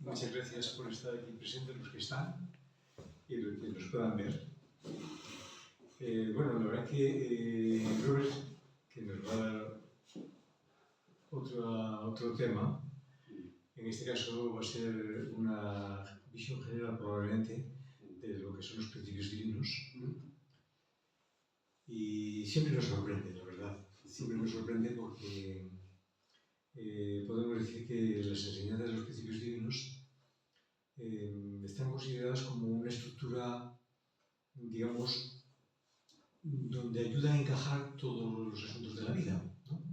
Muchas gracias por estar aquí presentes, los que están y los que nos puedan ver. Bueno, la verdad que Robert, que nos va a dar otro tema, en este caso va a ser una visión general probablemente de lo que son los principios divinos. Y siempre nos sorprende, la verdad. Siempre nos sorprende porque podemos decir que las enseñanzas de los principios divinos están consideradas como una estructura, digamos, donde ayuda a encajar todos los asuntos de la vida, ¿no?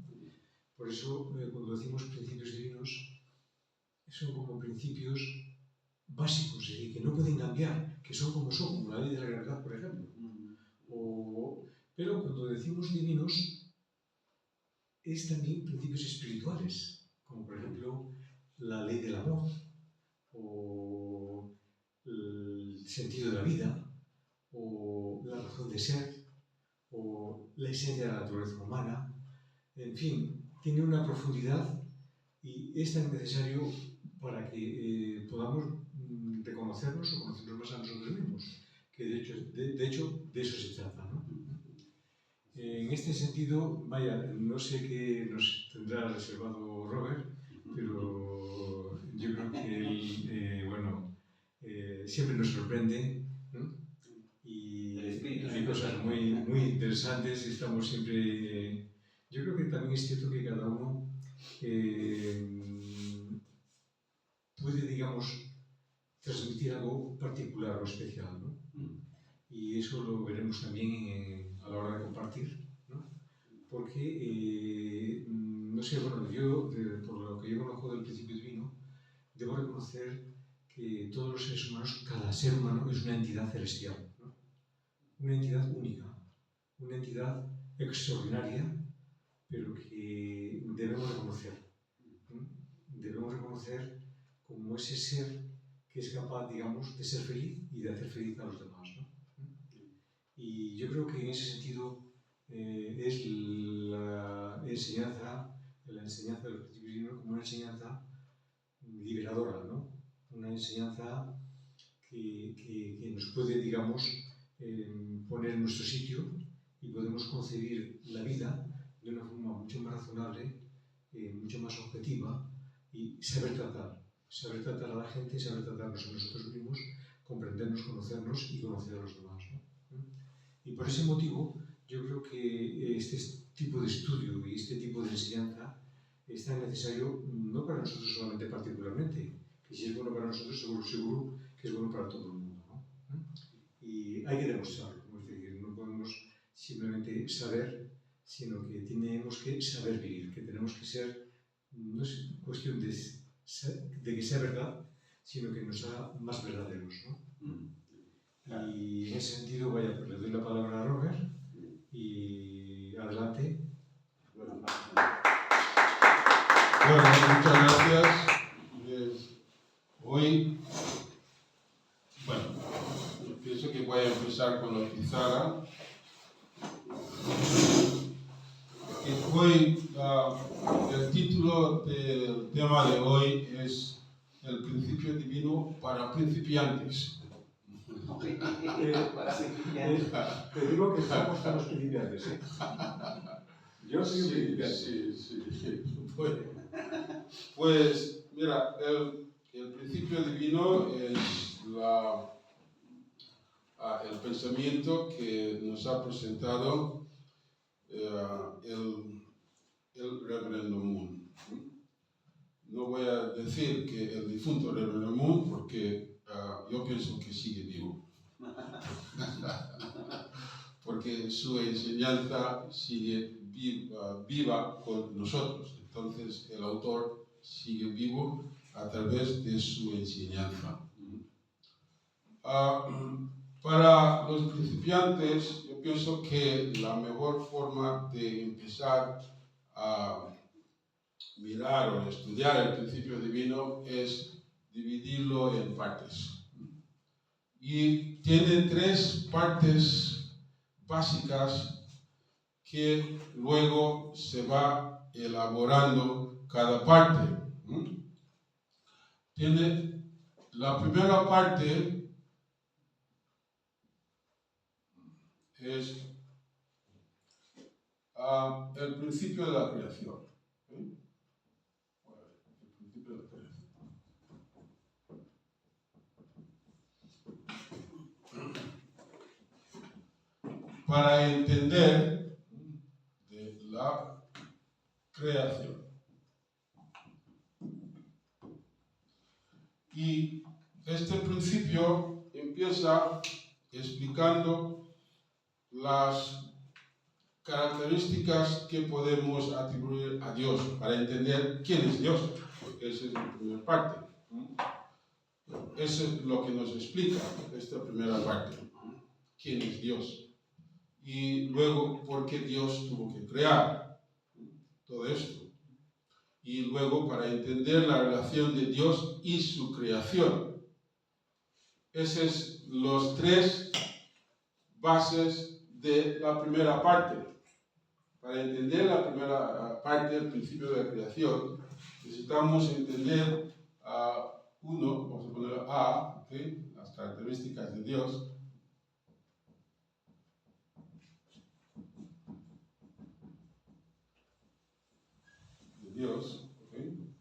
Por eso, cuando decimos principios divinos, son como principios básicos, que no pueden cambiar, que son, como la ley de la gravedad, por ejemplo. Pero cuando decimos divinos, es también principios espirituales, como por ejemplo la ley del amor, o el sentido de la vida, o la razón de ser, o la esencia de la naturaleza humana. En fin, tiene una profundidad y es tan necesario para que podamos reconocernos o conocernos más a nosotros mismos, que de hecho de eso se trata, ¿no? En este sentido, vaya, no sé qué nos tendrá reservado Robert, pero yo creo que él, siempre nos sorprende, ¿no? Y hay cosas muy interesantes y estamos siempre... Yo creo que también es cierto que cada uno puede, digamos, transmitir algo particular o especial, ¿no? Y eso lo veremos también a la hora de compartir, ¿no? Porque, no sé, bueno, yo, por lo que yo conozco del principio divino, debo reconocer que todos los seres humanos, cada ser humano es una entidad celestial, ¿no? Una entidad única, una entidad extraordinaria, pero que debemos reconocer, ¿no? Debemos reconocer como ese ser que es capaz, digamos, de ser feliz y de hacer feliz a los demás, ¿no? Y yo creo que en ese sentido es la enseñanza de los principios divinos como una enseñanza liberadora, ¿no? Una enseñanza que nos puede, digamos, poner en nuestro sitio y podemos concebir la vida de una forma mucho más razonable, mucho más objetiva y saber tratar a la gente, saber tratarnos a nosotros mismos, comprendernos, conocernos y conocer a los demás, ¿no? Y por ese motivo, yo creo que este tipo de estudio y este tipo de enseñanza es tan necesario, no para nosotros solamente particularmente, que si es bueno para nosotros, seguro que es bueno para todo el mundo, ¿no? Y hay que demostrarlo, es decir, no podemos simplemente saber, sino que tenemos que saber vivir, que tenemos que ser, no es cuestión de que sea verdad, sino que nos haga más verdaderos, ¿no? Y en ese sentido, vaya, pues le doy la palabra a Robert y adelante. Bueno, muchas gracias. Hoy, bueno, yo pienso que voy a empezar con la pizarra. Hoy, el título del tema de hoy es El principio divino para principiantes. Te digo que estamos todos principiantes, ¿eh? Yo soy un principiante. Sí. Bueno, pues, mira, el principio divino es el pensamiento que nos ha presentado el Reverendo Moon. No voy a decir que el difunto Reverendo Moon, porque yo pienso que sigue vivo. Porque su enseñanza sigue viva con nosotros. Entonces el autor sigue vivo a través de su enseñanza. Para los principiantes, yo pienso que la mejor forma de empezar a mirar o estudiar el principio divino es dividirlo en partes. Y tiene tres partes básicas que luego se va elaborando cada parte. tiene la primera parte es el principio de la creación. ¿Okay? El principio de la creación. Para entender de la creación. Y este principio empieza explicando las características que podemos atribuir a Dios para entender quién es Dios, porque esa es la primera parte. Eso es lo que nos explica esta primera parte, quién es Dios. Y luego, por qué Dios tuvo que crear todo esto. Y luego, para entender la relación de Dios y su creación. Esos son los tres bases de la primera parte. Para entender la primera parte, el principio de la creación, necesitamos entender vamos a poner A, ¿okay? Las características de Dios. ¿Okay?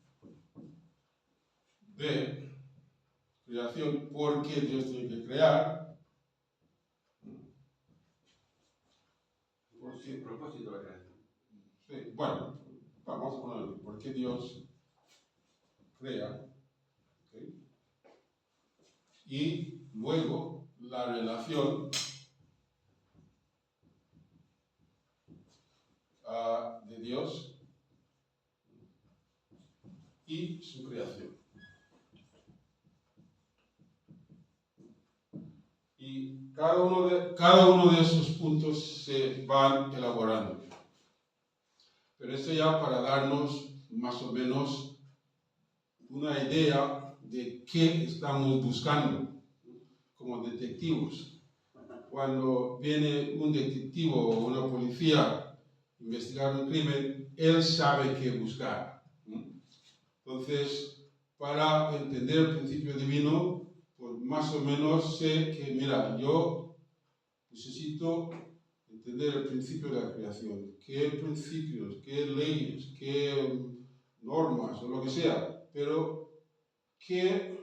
B, creación, ¿por qué Dios tiene que crear? ¿Por qué propósito de la creación? Sí, bueno, vamos a ponerlo, ¿por qué Dios crea? ¿Okay? Y luego la relación de Dios y su creación. Y cada uno de esos puntos se van elaborando. Pero esto ya para darnos más o menos una idea de qué estamos buscando como detectivos. Cuando viene un detectivo o una policía a investigar un crimen, él sabe qué buscar. Entonces, para entender el principio divino, pues más o menos sé que, mira, yo necesito entender el principio de la creación, qué principios, qué leyes, qué normas o lo que sea, pero que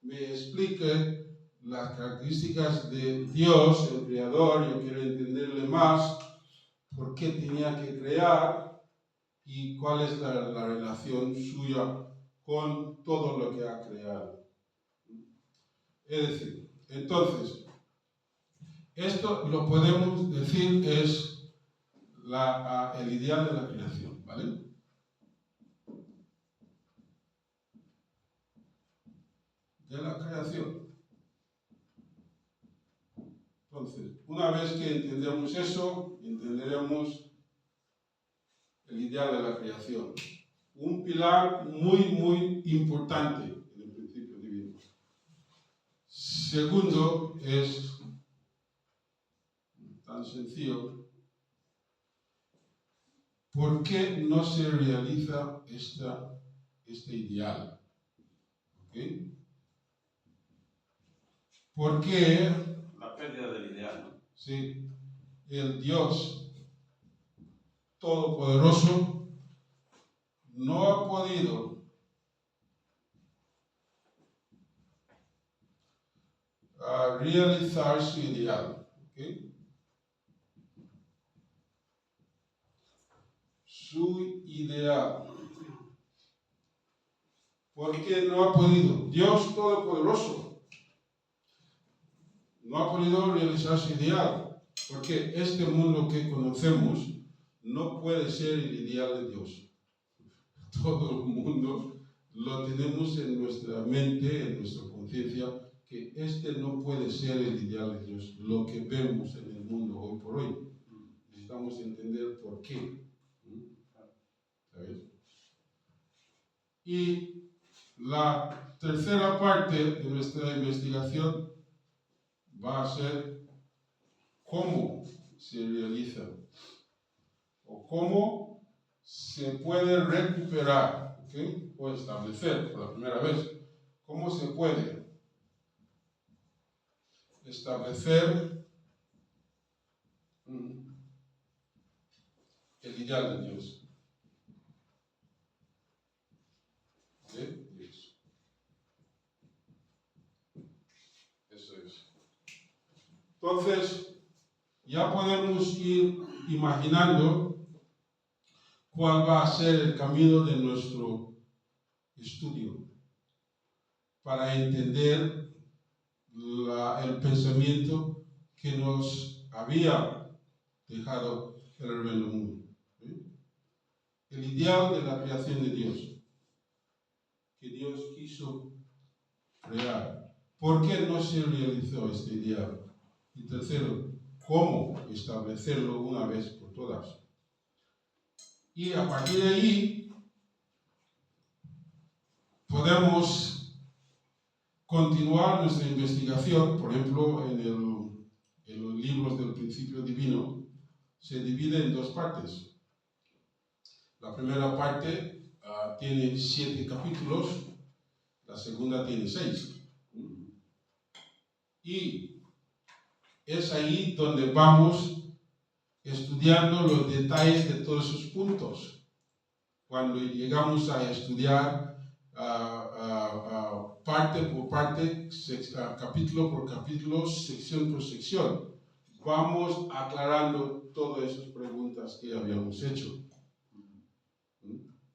me explique las características de Dios, el Creador. Yo quiero entenderle más, por qué tenía que crear y cuál es la relación suya con todo lo que ha creado. Es decir, entonces, esto lo podemos decir es el ideal de la creación, ¿vale? De la creación. Entonces, una vez que entendemos eso, entenderemos el ideal de la creación. Un pilar muy, muy importante en el principio divino. Segundo, es tan sencillo. ¿Por qué no se realiza este ideal? ¿Okay? ¿Por qué? La pérdida del ideal, ¿no? Sí, el Dios Todopoderoso no ha podido realizar su ideal. ¿Okay? Su ideal. ¿Por qué no ha podido? Dios Todopoderoso no ha podido realizar su ideal, porque este mundo que conocemos no puede ser el ideal de Dios. Todo el mundo lo tenemos en nuestra mente, en nuestra conciencia, que este no puede ser el ideal de Dios, lo que vemos en el mundo hoy por hoy. Necesitamos entender por qué. ¿Sabes? Y la tercera parte de nuestra investigación va a ser cómo se realiza o cómo se puede recuperar, ¿okay? O establecer por la primera vez ¿Cómo se puede establecer el ideal de Dios? ¿De Dios? Eso es. Entonces, ya podemos ir imaginando cuál va a ser el camino de nuestro estudio para entender el pensamiento que nos había dejado el reverendo Moody. El ideal de la creación de Dios, que Dios quiso crear. ¿Por qué no se realizó este ideal? Y tercero, ¿cómo establecerlo una vez por todas? Y a partir de ahí podemos continuar nuestra investigación. Por ejemplo, en los libros del Principio Divino se divide en dos partes. La primera parte tiene 7 capítulos, la segunda tiene 6. Y es ahí donde vamos estudiando los detalles de todos esos puntos. Cuando llegamos a estudiar parte por parte, capítulo por capítulo, sección por sección, vamos aclarando todas esas preguntas que habíamos hecho.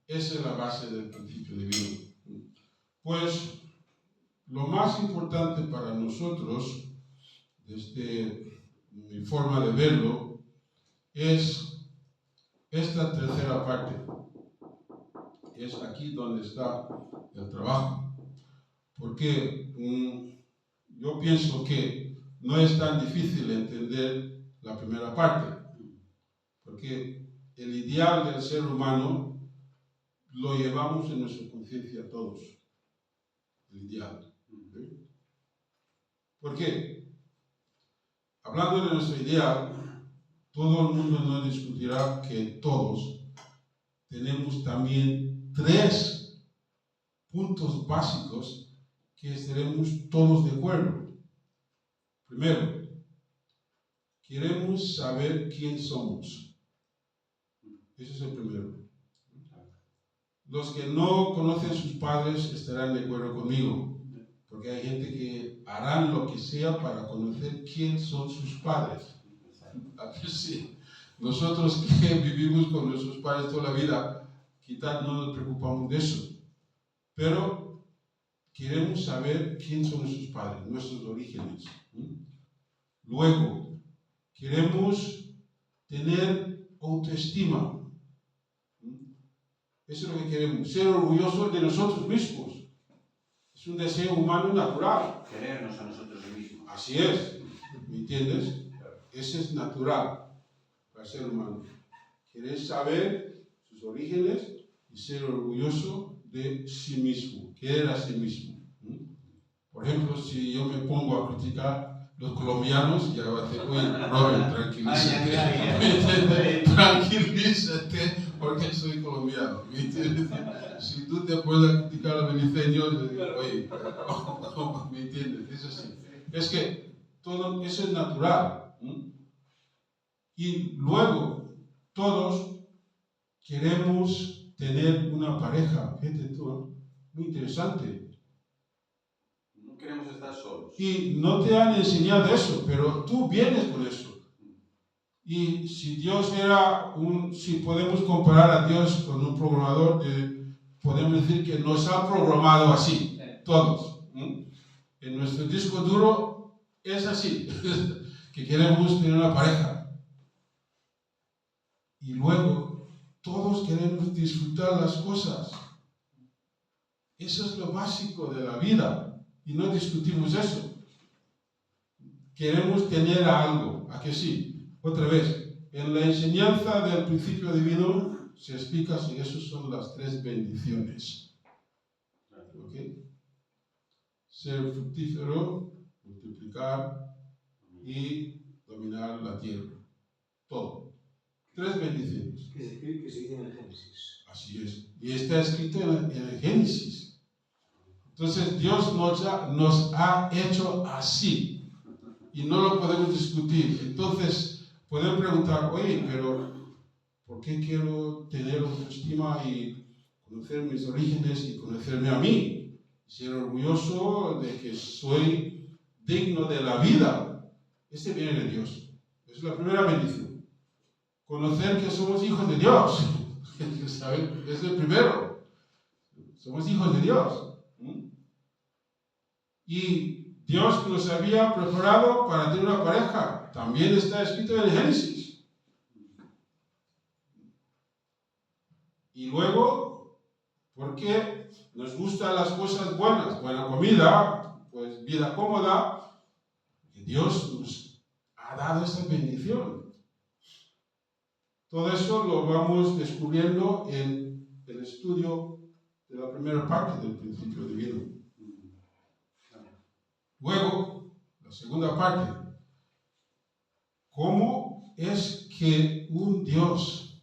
Esa es la base del principio divino. Pues lo más importante para nosotros, desde mi forma de verlo, es esta tercera parte. Es aquí donde está el trabajo. Porque yo pienso que no es tan difícil entender la primera parte. Porque el ideal del ser humano lo llevamos en nuestra conciencia todos. El ideal. ¿Por qué? Hablando de nuestro ideal, todo el mundo nos discutirá que todos tenemos también 3 puntos básicos que estaremos todos de acuerdo. Primero, queremos saber quién somos. Ese es el primero. Los que no conocen a sus padres estarán de acuerdo conmigo, porque hay gente que harán lo que sea para conocer quién son sus padres. Sí. Nosotros que vivimos con nuestros padres toda la vida, quizás no nos preocupamos de eso, pero queremos saber quién son nuestros padres, nuestros orígenes. Luego, queremos tener autoestima. Eso es lo que queremos, ser orgullosos de nosotros mismos. Es un deseo humano natural. Querernos a nosotros mismos. Así es, ¿me entiendes? Ese es natural para el ser humano. Querer saber sus orígenes y ser orgulloso de sí mismo, querer a sí mismo. Por ejemplo, si yo me pongo a criticar los colombianos, ya va a decir, oye, Robert, tranquilízate, tranquilízate, porque soy colombiano. ¿Me entiendes? Si tú te puedes criticar a los beliceños, oye, ¿me entiendes? Es así. Es que todo eso es natural. Y luego, todos queremos tener una pareja. Fíjate tú, muy interesante. No queremos estar solos. Y no te han enseñado eso, pero tú vienes con eso. Y si Dios era si podemos comparar a Dios con un programador, podemos decir que nos ha programado así, todos. En nuestro disco duro es así, que queremos tener una pareja. Y luego, todos queremos disfrutar las cosas. Eso es lo básico de la vida. Y no discutimos eso. Queremos tener algo. ¿A que sí? Otra vez, en la enseñanza del principio divino se explica si esas son las 3 bendiciones. ¿Ok? Ser fructífero, multiplicar y dominar la tierra. Todo. 3 bendiciones. Que se dice en el Génesis. Así es. Y está escrito en el Génesis. Entonces Dios nos ha hecho así y no lo podemos discutir. Entonces podemos preguntar, oye, pero ¿por qué quiero tener autoestima y conocer mis orígenes y conocerme a mí? Ser orgulloso de que soy digno de la vida. Este viene de Dios. Es la primera bendición. Conocer que somos hijos de Dios. ¿Saben? Es el primero. Somos hijos de Dios. Y Dios nos había preparado para tener una pareja. También está escrito en Génesis. Y luego, ¿por qué nos gustan las cosas buenas? Buena comida, pues vida cómoda. Que Dios nos ha dado esa bendición. Todo eso lo vamos descubriendo en el estudio de la primera parte del principio divino. Luego, la segunda parte. ¿Cómo es que un Dios,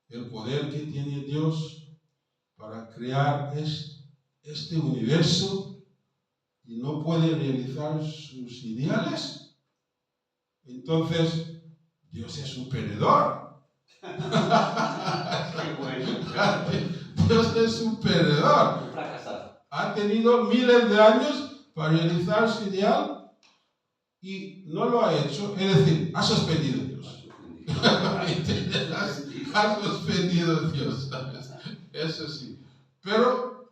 el poder que tiene Dios para crear este universo y no puede realizar sus ideales? Entonces, Dios es un perdedor. Dios es un perdedor. Un fracasado. Ha tenido miles de años para realizar su ideal y no lo ha hecho. Es decir, ha suspendido a Dios. Ha suspendido a Dios, ¿sabes? Eso sí. Pero,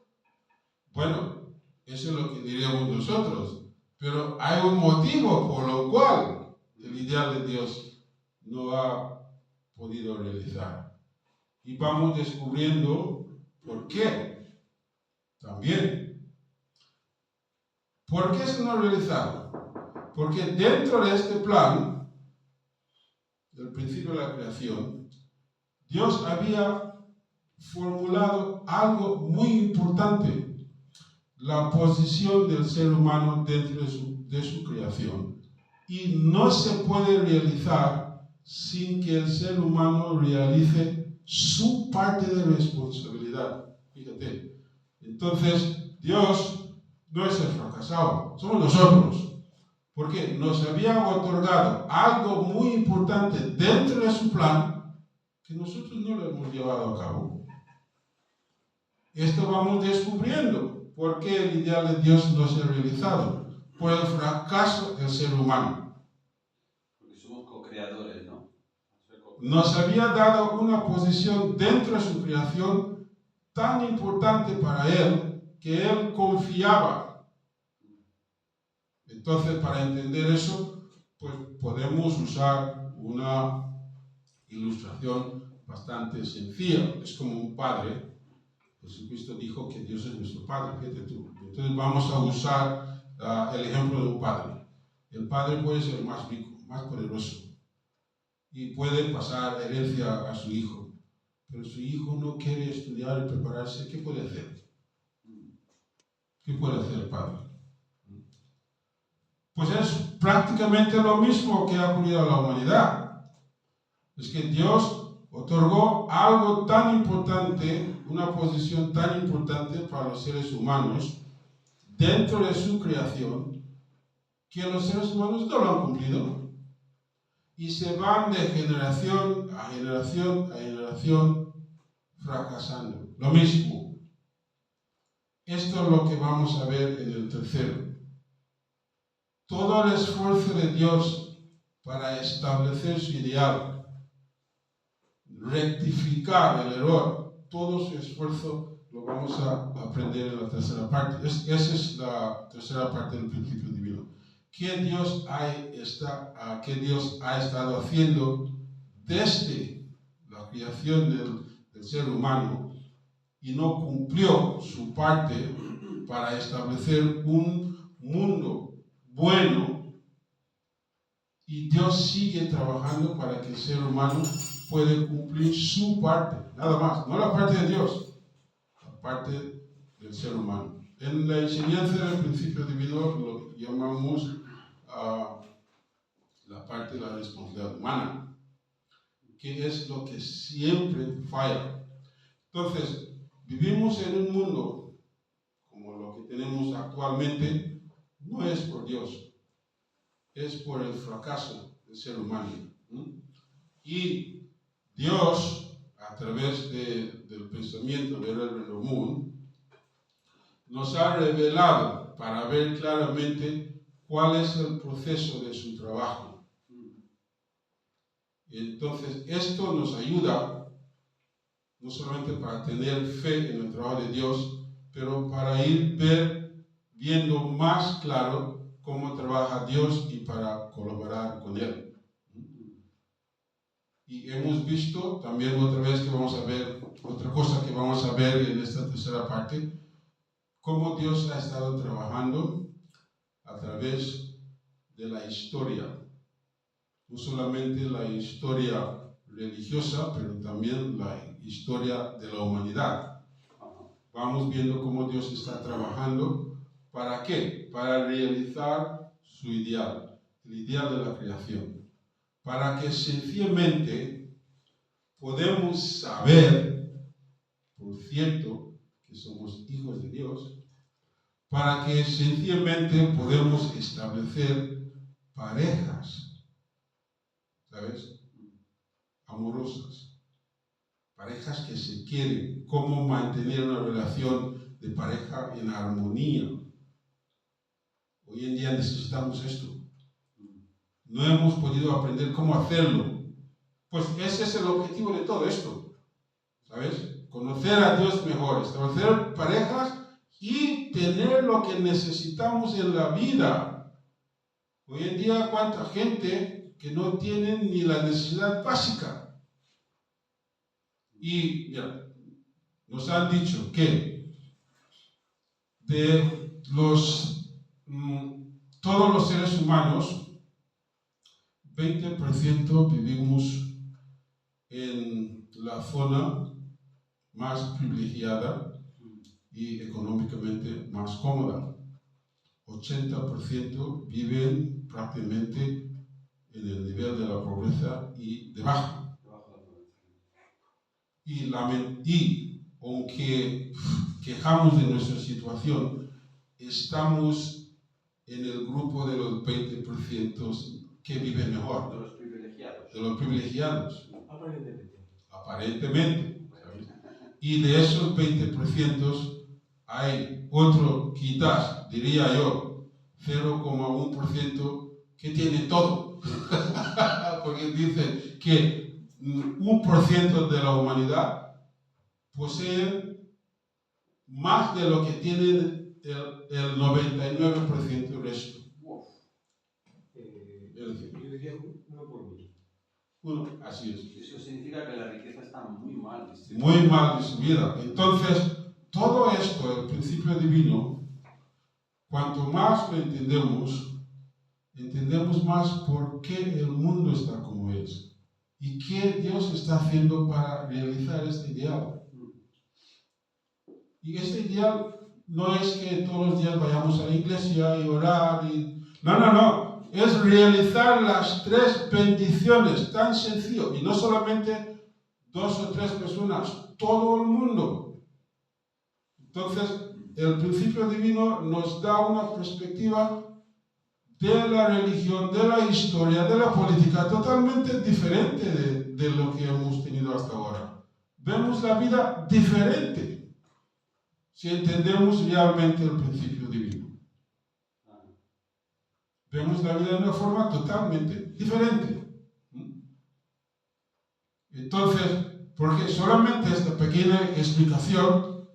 bueno, eso es lo que diríamos nosotros. Pero hay un motivo por lo cual el ideal de Dios no ha podido realizar. Y vamos descubriendo por qué. También. ¿Por qué se no ha realizado? Porque dentro de este plan, del principio de la creación, Dios había formulado algo muy importante, la posición del ser humano dentro de su creación. Y no se puede realizar sin que el ser humano realice su parte de responsabilidad. Fíjate. Entonces, Dios no es el fracasado, somos nosotros. Porque nos había otorgado algo muy importante dentro de su plan que nosotros no lo hemos llevado a cabo. Esto vamos descubriendo por qué el ideal de Dios no se ha realizado. Por el fracaso del ser humano. Porque somos co-creadores, ¿no? Nos había dado una posición dentro de su creación tan importante para Él que Él confiaba. Entonces, para entender eso, pues podemos usar una ilustración bastante sencilla. Es como un padre. Jesucristo dijo que Dios es nuestro Padre, fíjate tú. Entonces vamos a usar el ejemplo de un padre. El padre puede ser más rico, más poderoso y puede pasar herencia a su hijo. Pero su hijo no quiere estudiar y prepararse, ¿qué puede hacer? ¿Qué puede hacer el padre? Pues es prácticamente lo mismo que ha ocurrido a la humanidad. Es que Dios otorgó algo tan importante, una posición tan importante para los seres humanos dentro de su creación, que los seres humanos no lo han cumplido. Y se van de generación a generación a generación fracasando. Lo mismo. Esto es lo que vamos a ver en el tercero. Todo el esfuerzo de Dios para establecer su ideal, rectificar el error, todo su esfuerzo lo vamos a aprender en la tercera parte. Esa es la tercera parte del principio divino. ¿Qué Dios ha estado haciendo desde la creación del ser humano y no cumplió su parte para establecer un mundo bueno, y Dios sigue trabajando para que el ser humano pueda cumplir su parte, nada más, no la parte de Dios, la parte del ser humano. En la enseñanza del principio divino lo llamamos la parte de la responsabilidad humana, que es lo que siempre falla. Entonces, vivimos en un mundo como lo que tenemos actualmente no es por Dios, es por el fracaso del ser humano. Y Dios, a través del pensamiento de Reverend Moon, nos ha revelado para ver claramente cuál es el proceso de su trabajo. Y entonces esto nos ayuda no solamente para tener fe en el trabajo de Dios, pero para ir viendo más claro cómo trabaja Dios y para colaborar con Él. Y hemos visto también otra vez que vamos a ver, otra cosa que vamos a ver en esta tercera parte, cómo Dios ha estado trabajando a través de la historia. No solamente la historia religiosa, pero también la historia de la humanidad. Vamos viendo cómo Dios está trabajando. ¿Para qué? Para realizar su ideal, el ideal de la creación. Para que sencillamente podemos saber, por cierto, que somos hijos de Dios, para que sencillamente podemos establecer parejas, ¿sabes? Amorosas, parejas que se quieren, cómo mantener una relación de pareja en armonía. Hoy en día necesitamos esto. No hemos podido aprender cómo hacerlo. Pues ese es el objetivo de todo esto, ¿sabes? Conocer a Dios mejor, establecer parejas y tener lo que necesitamos en la vida. Hoy en día, ¿cuánta gente que no tiene ni la necesidad básica? Y mira, nos han dicho que de todos los seres humanos, 20% vivimos en la zona más privilegiada y económicamente más cómoda. 80% viven prácticamente en el nivel de la pobreza y debajo. Y aunque quejamos de nuestra situación, estamos en el grupo de los 20% que viven mejor. De los privilegiados. De los privilegiados. Aparentemente. ¿Sabes? Y de esos 20% hay otro, quizás, diría yo, 0,1% que tiene todo. Porque dicen que 1% de la humanidad posee más de lo que tiene el 99% del resto. Yo diría 1 por 1000. Bueno, así es. Eso significa que la riqueza está muy mal distribuida. Muy mal distribuida. Entonces, todo esto, el principio divino, cuanto más lo entendemos más por qué el mundo está como es y qué Dios está haciendo para realizar este ideal. Y este ideal no es que todos los días vayamos a la iglesia y orar y... No. Es realizar las 3 bendiciones, tan sencillo. Y no solamente 2 o 3 personas, todo el mundo. Entonces, el principio divino nos da una perspectiva de la religión, de la historia, de la política, totalmente diferente de lo que hemos tenido hasta ahora. Vemos la vida diferente si entendemos realmente el principio divino. Vemos la vida de una forma totalmente diferente. Entonces, porque solamente esta pequeña explicación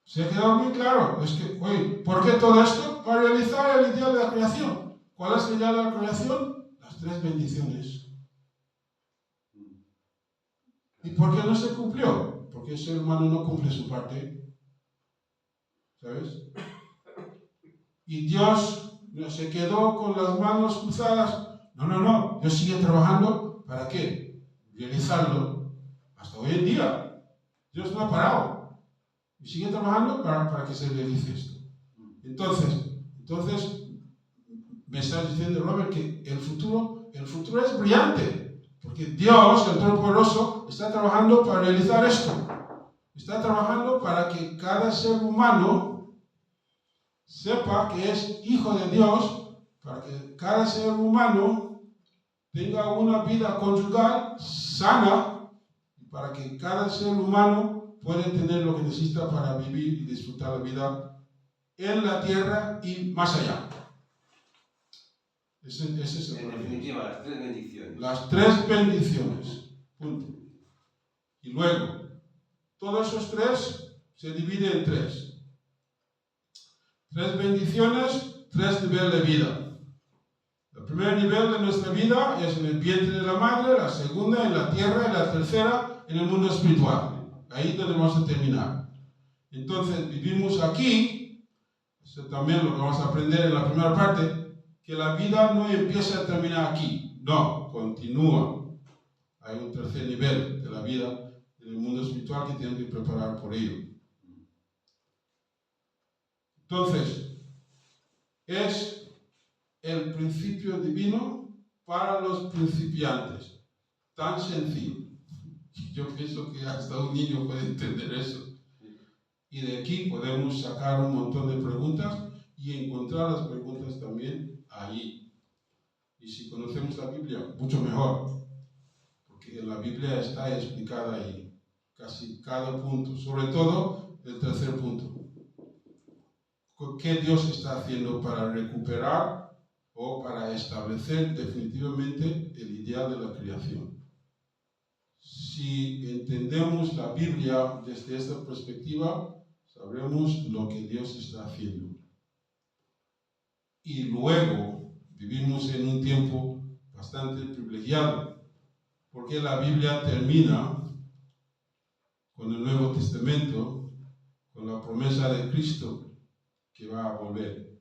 se ha quedado muy claro. Es que, oye, ¿por qué todo esto? Para realizar el ideal de la creación. ¿Cuál es el ideal de la creación? Las 3 bendiciones. ¿Y por qué no se cumplió? Porque el ser humano no cumple su parte. ¿Sabes? Y Dios se quedó con las manos cruzadas. No. Dios sigue trabajando. ¿Para qué? Realizarlo hasta hoy en día. Dios no ha parado. Y sigue trabajando para que se realice esto. Entonces, me estás diciendo, Robert, que el futuro es brillante. Porque Dios, el Todopoderoso, está trabajando para realizar esto. Está trabajando para que cada ser humano sepa que es hijo de Dios, para que cada ser humano tenga una vida conyugal sana, y para que cada ser humano pueda tener lo que necesita para vivir y disfrutar la vida en la tierra y más allá. Ese es el En plan. definitiva, las tres bendiciones. Las tres bendiciones. Punto. Y luego, todos esos tres se dividen en tres. Tres bendiciones, tres niveles de vida. El primer nivel de nuestra vida es en el vientre de la madre, la segunda en la tierra y la tercera en el mundo espiritual. Ahí es donde vamos a terminar. Entonces, vivimos aquí, eso también lo que vamos a aprender en la primera parte, que la vida no empieza a terminar aquí, no, continúa. Hay un tercer nivel de la vida en el mundo espiritual que tienen que preparar por ello. Entonces, es el principio divino para los principiantes. Tan sencillo. Yo pienso que hasta un niño puede entender eso. Y de aquí podemos sacar un montón de preguntas y encontrar las preguntas también ahí. Y si conocemos la Biblia, mucho mejor. Porque en la Biblia está explicada ahí casi cada punto. Sobre todo el tercer punto. ¿Qué Dios está haciendo para recuperar o para establecer definitivamente el ideal de la creación? Si entendemos la Biblia desde esta perspectiva, sabremos lo que Dios está haciendo. Y luego vivimos en un tiempo bastante privilegiado, porque la Biblia termina con el Nuevo Testamento, con la promesa de Cristo que va a volver.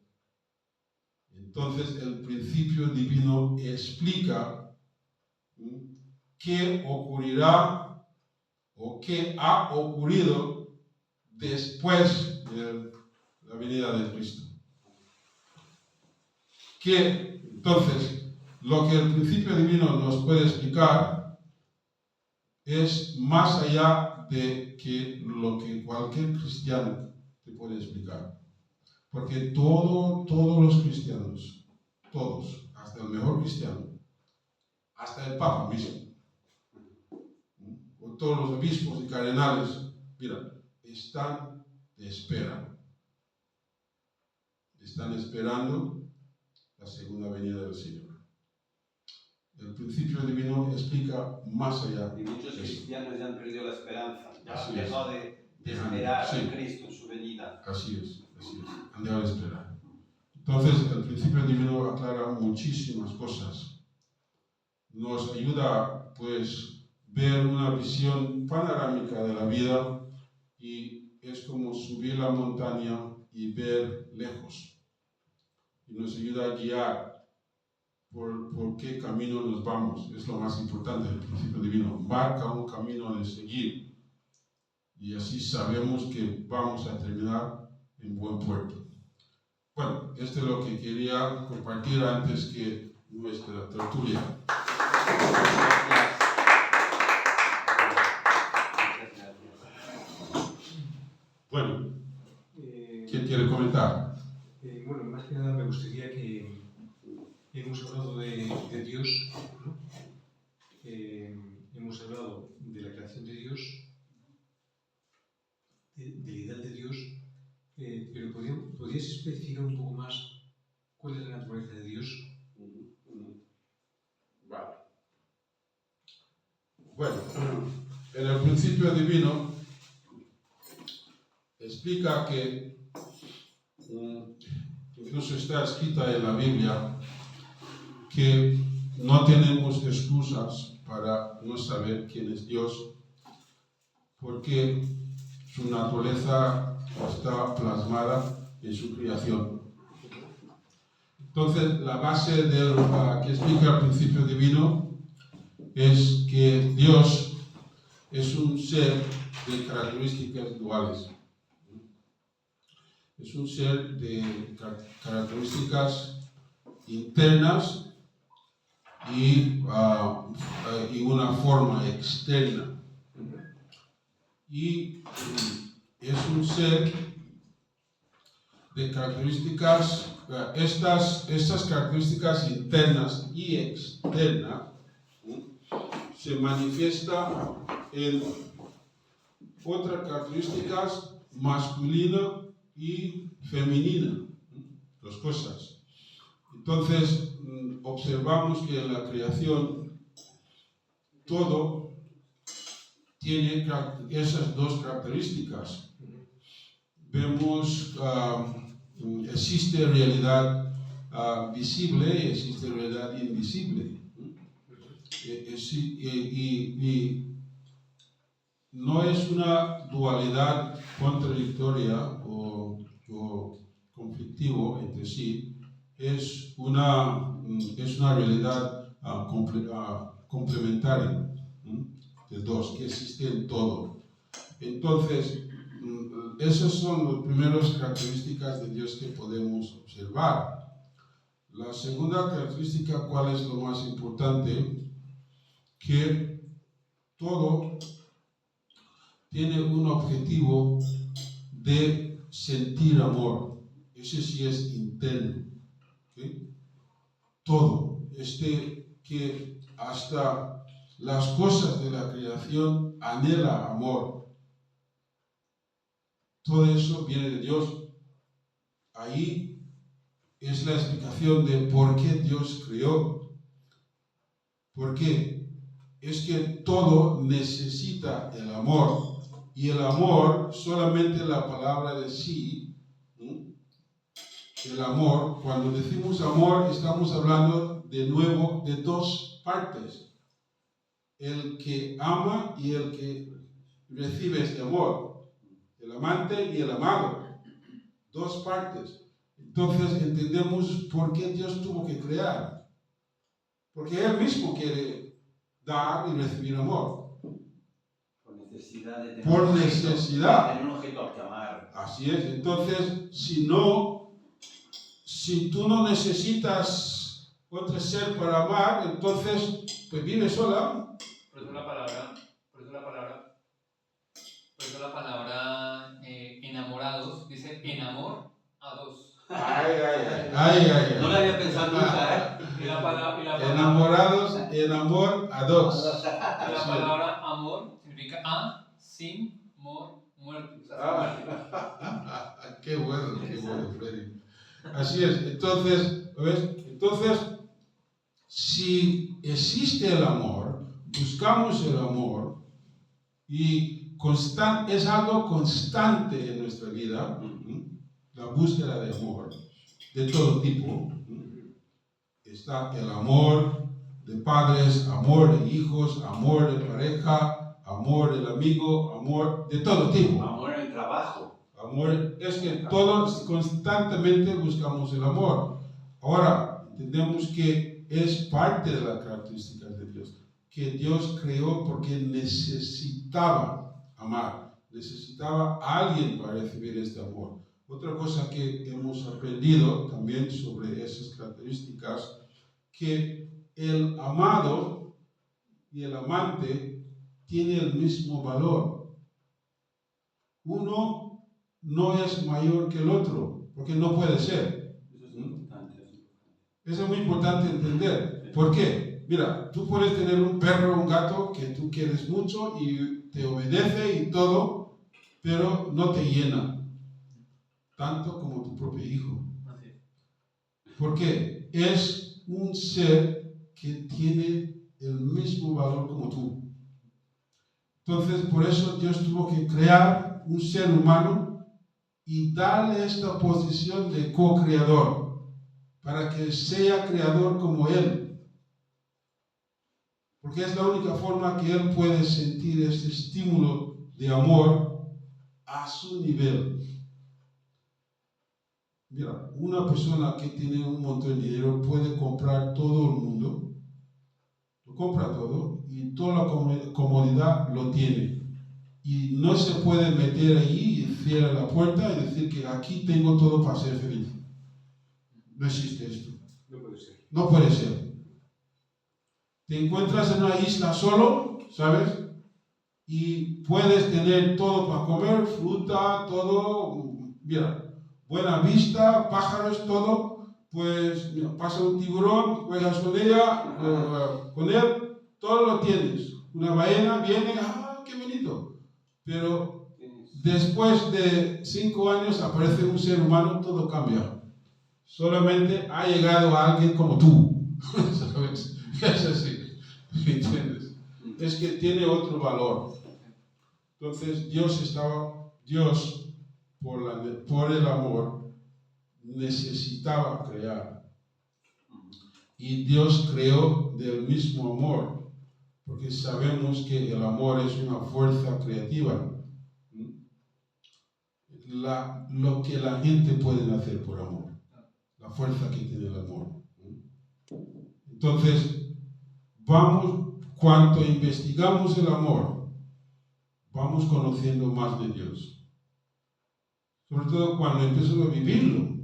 Entonces el principio divino explica qué ocurrirá o qué ha ocurrido después de la venida de Cristo. Entonces, lo que el principio divino nos puede explicar es más allá de lo que cualquier cristiano te puede explicar. Porque todos los cristianos, todos, hasta el mejor cristiano, hasta el Papa mismo, o todos los obispos y cardenales, mira, están de espera. Están esperando la segunda venida del Señor. El principio divino explica más allá. Y muchos cristianos ya han perdido la esperanza, ya Así han es. dejado de esperar Sí. a Cristo en su venida. Así es. Han dejado de esperar. Entonces, el principio divino aclara muchísimas cosas. Nos ayuda, pues, ver una visión panorámica de la vida y es como subir la montaña y ver lejos. Y nos ayuda a guiar por qué camino nos vamos. Es lo más importante del principio divino. Marca un camino de seguir. Y así sabemos que vamos a terminar en buen puerto. Bueno, esto es lo que quería compartir antes que nuestra tertulia. Bueno, ¿quién quiere comentar? Bueno, más que nada me gustaría que hemos hablado de Dios, ¿no? Hemos hablado de la creación de Dios, del ideal de Dios, pero ¿podrías especificar un poco más cuál es la naturaleza de Dios? Vale. Bueno, en el principio divino explica que incluso está escrita en la Biblia que no tenemos excusas para no saber quién es Dios, porque su naturaleza está plasmada en su creación. Entonces, la base de lo que explica el principio divino es que Dios es un ser de características duales. Es un ser de características internas y una forma externa. Y es un ser de características, estas características internas y externas, se manifiesta en otras características masculina y femenina, dos cosas. Entonces, observamos que en la creación todo tiene esas dos características. Vemos, existe realidad visible y existe realidad invisible. Y no es una dualidad contradictoria o conflictivo entre sí, es una realidad complementaria de dos, que existe en todo. Entonces, esas son las primeras características de Dios que podemos observar. La segunda característica, ¿cuál es lo más importante? Que todo tiene un objetivo de sentir amor. Ese sí es interno. ¿Okay? Todo. Que hasta las cosas de la creación anhela amor. Todo eso viene de Dios. Ahí es la explicación de por qué Dios creó. ¿Por qué? Es que todo necesita el amor. Y el amor, solamente la palabra de sí, el amor, cuando decimos amor, estamos hablando de nuevo de dos partes. El que ama y el que recibe este amor. El amante y el amado. Dos partes. Entonces entendemos por qué Dios tuvo que crear. Porque Él mismo quiere dar y recibir amor. Por necesidad. Tener un objeto al que amar. Así es. Entonces, si tú no necesitas otro ser para amar, entonces, pues vive sola. Por eso la palabra enamorados dice en amor a dos. Ay. No lo había pensado nunca, Y la palabra Enamorados, en amor a dos. la palabra amor significa a, sin, mor, muerte. O sea, muerte. Qué bueno, Freddy. Así es. Entonces, ¿ves? Entonces, si existe el amor, buscamos el amor y es algo constante en nuestra vida, la búsqueda de amor de todo tipo. Está el amor de padres, amor de hijos, amor de pareja, amor del amigo, amor de todo tipo. Amor en el trabajo. Amor, es que todos constantemente buscamos el amor. Ahora, entendemos que es parte de las características de Dios, que Dios creó porque necesitaba amar, necesitaba a alguien para recibir este amor. Otra cosa que hemos aprendido también sobre esas características, que el amado y el amante tienen el mismo valor. Uno no es mayor que el otro, porque no puede ser. Eso es muy importante entender. ¿Por qué? Mira, tú puedes tener un perro o un gato que tú quieres mucho y te obedece y todo, pero no te llena tanto como tu propio hijo. ¿Por qué? Es un ser que tiene el mismo valor como tú. Entonces, por eso Dios tuvo que crear un ser humano y darle esta posición de co-creador, para que sea creador como Él. Porque es la única forma que Él puede sentir ese estímulo de amor a su nivel. Mira, una persona que tiene un montón de dinero puede comprar todo el mundo, lo compra todo y toda la comodidad lo tiene. Y no se puede meter allí y cierra la puerta y decir que aquí tengo todo para ser feliz. No existe esto. No puede ser. No puede ser. Te encuentras en una isla solo, ¿sabes? Y puedes tener todo para comer, fruta, todo. Mira, buena vista, pájaros, todo, pues mira, pasa un tiburón, juegas con ella, con él, todo lo tienes. Una ballena viene, qué bonito. Pero después de 5 años aparece un ser humano, todo cambia. Solamente ha llegado alguien como tú, ¿sabes? Es así, ¿entiendes? Es que tiene otro valor. Entonces Dios por el amor, necesitaba crear. Y Dios creó del mismo amor, porque sabemos que el amor es una fuerza creativa. Lo que la gente puede hacer por amor, la fuerza que tiene el amor. Entonces, cuando investigamos el amor, vamos conociendo más de Dios. Sobre todo cuando empezamos a vivirlo,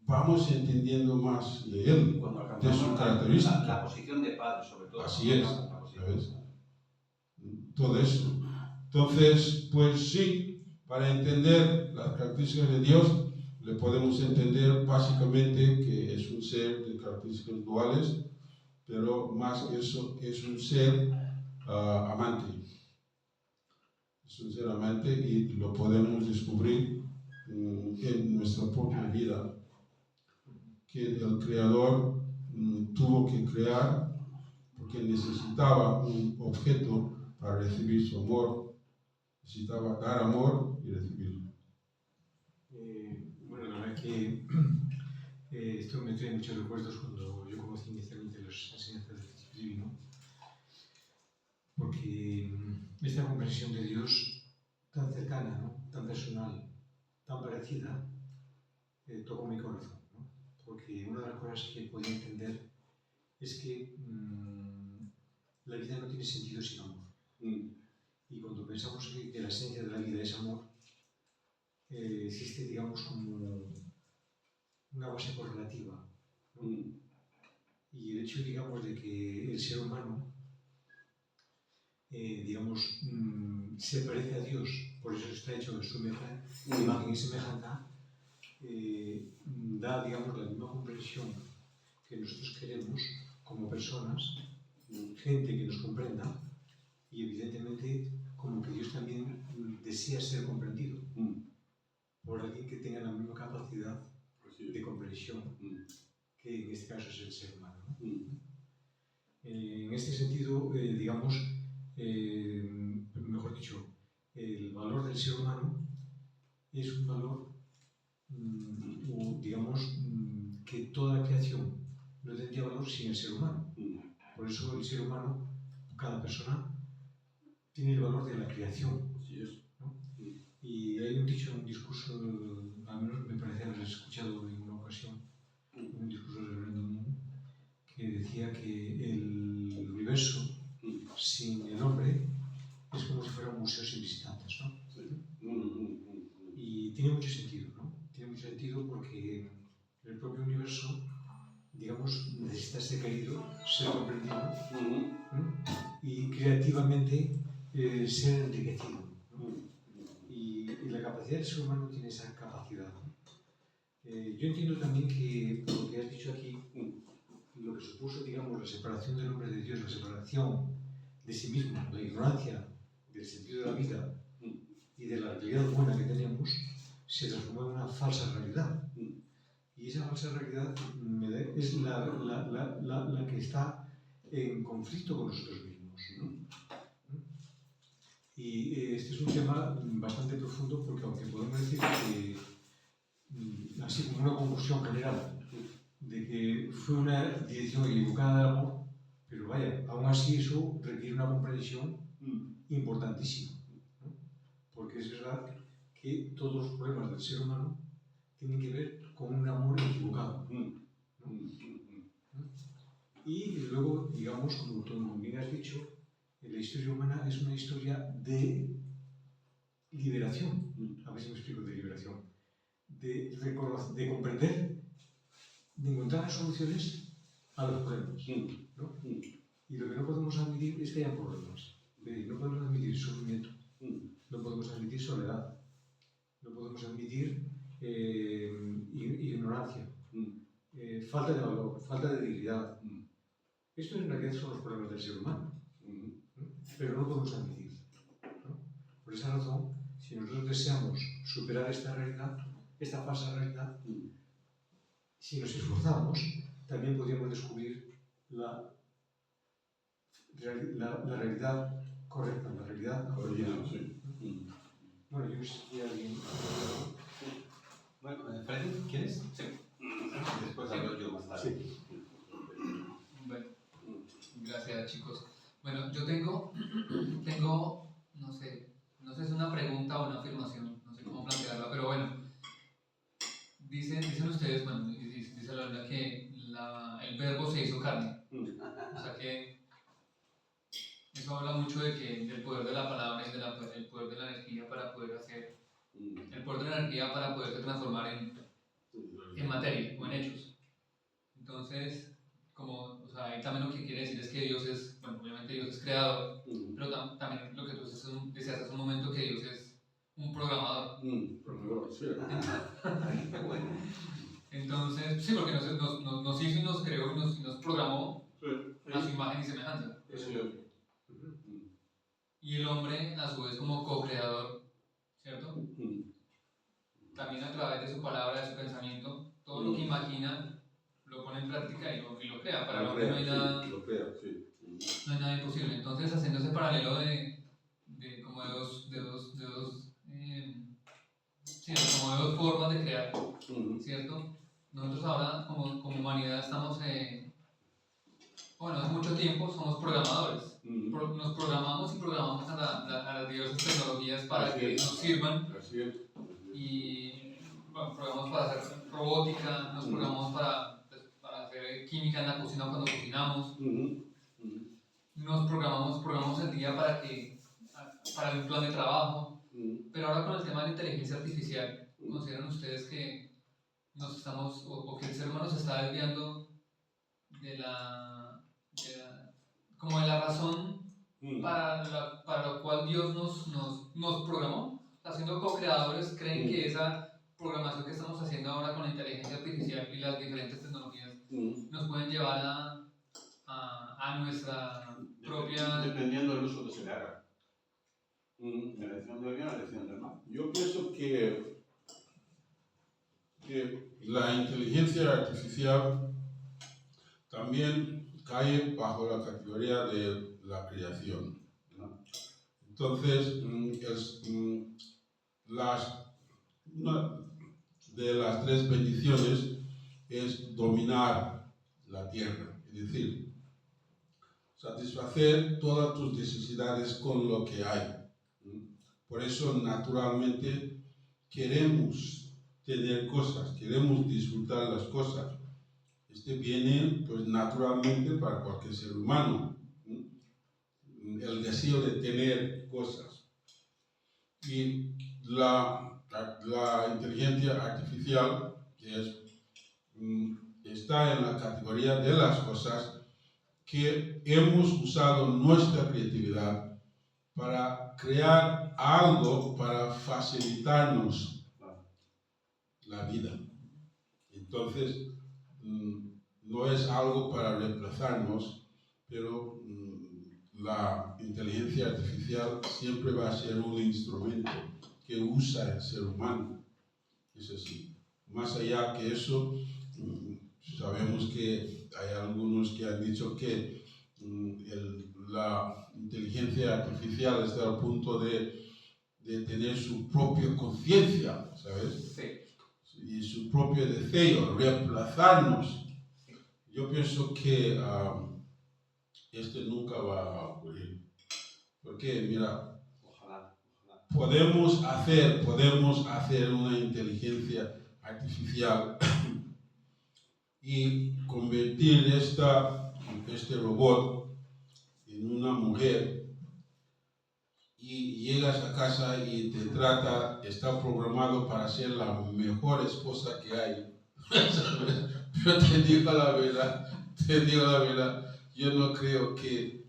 vamos entendiendo más de Él, Cuando de su alcanzamos característica. la posición de padre, sobre todo. Así es, La posición. ¿sabes? Todo eso. Entonces, pues sí, para entender las características de Dios, le podemos entender básicamente que es un ser de características duales, pero más que eso, es un ser amante. Es un ser amante y lo podemos descubrir en nuestra propia vida. Que el Creador tuvo que crear porque necesitaba un objeto para recibir su amor, necesitaba dar amor y recibirlo. Bueno, la verdad que esto me trae muchos recuerdos cuando yo conocí inicialmente las enseñanzas del principio divino, porque esta comprensión de Dios tan cercana, ¿no? Tan personal, tan parecida, tocó mi corazón, ¿no? Porque una de las cosas que podía entender es que la vida no tiene sentido sin amor. Y cuando pensamos que la esencia de la vida es amor, existe, digamos, como una base correlativa, ¿no? Y el hecho, digamos, de que el ser humano, digamos, se parece a Dios, por eso está hecho de su imagen y semejanza, da, digamos, la misma comprensión que nosotros queremos como personas, gente que nos comprenda, y evidentemente como que Dios también desea ser comprendido por alguien que tenga la misma capacidad de comprensión que en este caso es el ser humano, ¿no? En este sentido, digamos, mejor dicho, el valor del ser humano es un valor, digamos, que toda la creación no tendría valor sin el ser humano. Por eso el ser humano, cada persona, tiene el valor de la creación, ¿no? Y hay un dicho, un discurso, al menos me parece haber escuchado en una ocasión, un discurso del Reverendo Moon, que decía que el universo sin el hombre es como si fuera un museo sin visitantes, ¿no? Y tiene mucho sentido, ¿no? Tiene mucho sentido porque el propio universo, digamos, necesita ser querido, ser comprendido, ¿no? Y creativamente ser enriquecido, ¿no? Y la capacidad del ser humano tiene esa capacidad, ¿no? Yo entiendo también que, por lo que has dicho aquí, lo que supuso, digamos, la separación del hombre de Dios, la separación de sí mismo, la ignorancia del sentido de la vida y de la realidad buena que tenemos, se transformó en una falsa realidad. Y esa falsa realidad es la que está en conflicto con nosotros mismos, ¿no? Y este es un tema bastante profundo porque aunque podemos decir que, así como una conclusión general, de que fue una dirección equivocada del amor, pero vaya, aún así eso requiere una comprensión importantísima, ¿no? Porque es verdad que todos los problemas del ser humano tienen que ver con un amor equivocado, ¿no? Y luego, digamos, como tú bien has dicho, la historia humana es una historia de liberación, a ver si me explico, de liberación, de comprender, de encontrar soluciones a los problemas, ¿no? Y lo que no podemos admitir es que haya problemas. No podemos admitir sufrimiento, no podemos admitir soledad, no podemos admitir ignorancia, falta de valor, falta de dignidad. Esto en realidad son los problemas del ser humano, ¿no? Pero no podemos admitir, ¿no? Por esa razón, si nosotros deseamos superar esta realidad, esta falsa realidad, si nos esforzamos, también podríamos descubrir la realidad correcta, la realidad apropiada. Bueno, yo no sé si alguien... Bueno, Freddy, ¿quieres? Sí. Después hablo yo más tarde. Sí. Bueno, gracias chicos. Bueno, yo tengo, no sé si es una pregunta o una afirmación, no sé cómo plantearla, pero bueno, dicen ustedes, bueno, dice la Biblia que el verbo se hizo carne, o sea que eso habla mucho del poder de la palabra y el poder de la energía para poder hacer, el poder de la energía para poderse transformar en materia o en hechos. Entonces, o sea, ahí también lo que quiere decir es que Dios es, bueno, obviamente Dios es creador, pero también lo que tú decías hace un momento, que Dios es un programador. Programador, sí. Entonces, sí, porque nos hizo y nos creó y nos programó a su imagen y semejanza. Y el hombre, a su vez, como co-creador, ¿cierto? También a través de su palabra, de su pensamiento, todo lo que imagina lo pone en práctica y lo crea. Para el hombre no hay nada, Lo crea, sí. no hay nada imposible. Entonces, haciendo ese paralelo como de dos formas de crear, ¿cierto? Nosotros ahora, como humanidad, estamos, bueno, hace mucho tiempo somos programadores. Nos programamos y programamos a las diversas tecnologías para que nos sirvan. Así es. Y bueno, programamos para hacer robótica, nos programamos para hacer química en la cocina cuando cocinamos. Nos programamos el día para un plan de trabajo. Pero ahora con el tema de la inteligencia artificial, ¿consideran ustedes que o que el ser humano se está desviando de la razón para la cual Dios nos programó? Haciendo co-creadores, ¿creen que esa programación que estamos haciendo ahora con la inteligencia artificial y las diferentes tecnologías nos pueden llevar a nuestra propia... Dependiendo del uso que se le haga. La elección del bien, la elección del mal. Yo pienso que la inteligencia artificial también cae bajo la categoría de la creación, ¿no? Entonces, una de las tres bendiciones es dominar la tierra, es decir, satisfacer todas tus necesidades con lo que hay. Por eso, naturalmente, queremos tener cosas, queremos disfrutar las cosas. Este viene, pues, naturalmente para cualquier ser humano, el deseo de tener cosas. Y la inteligencia artificial, que está en la categoría de las cosas que hemos usado nuestra creatividad para crear algo para facilitarnos la vida. Entonces, no es algo para reemplazarnos, pero la inteligencia artificial siempre va a ser un instrumento que usa el ser humano. Es así. Más allá que eso, sabemos que hay algunos que han dicho que la inteligencia artificial está al punto de tener su propia conciencia, ¿sabes? Sí. Y su propio deseo, reemplazarnos. Yo pienso que esto nunca va a ocurrir. Porque, mira, Ojalá. podemos hacer una inteligencia artificial y convertir este robot en una mujer, y llegas a casa y te trata, está programado para ser la mejor esposa que hay. Pero te digo la verdad, yo no creo que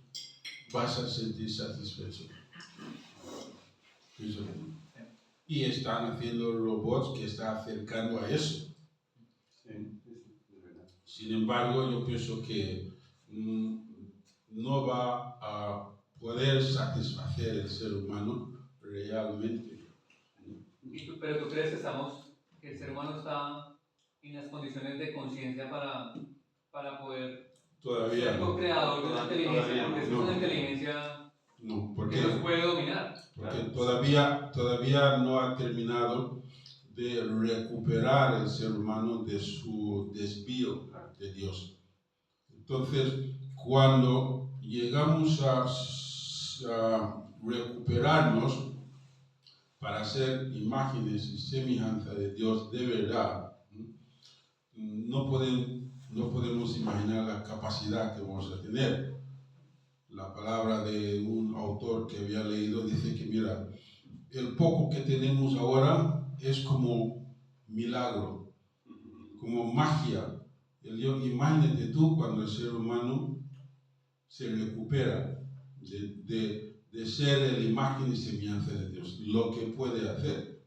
vas a sentir satisfecho. y están haciendo robots que están acercando a eso. Sí, es verdad. Sin embargo, yo pienso que no va a poder satisfacer el ser humano realmente. Pero tú crees que el ser humano está en las condiciones de conciencia para poder Todavía ser no. co-creador de una inteligencia, Todavía porque es no. una inteligencia No, que nos puede dominar. porque todavía no ha terminado de recuperar el ser humano de su desvío de Dios. Entonces, cuando llegamos a recuperarnos para ser imágenes y semejanza de Dios de verdad, no podemos imaginar la capacidad que vamos a tener. La palabra de un autor que había leído dice que, mira, el poco que tenemos ahora es como milagro, como magia. Imagínate tú cuando el ser humano se recupera de ser la imagen y semejanza de Dios, lo que puede hacer.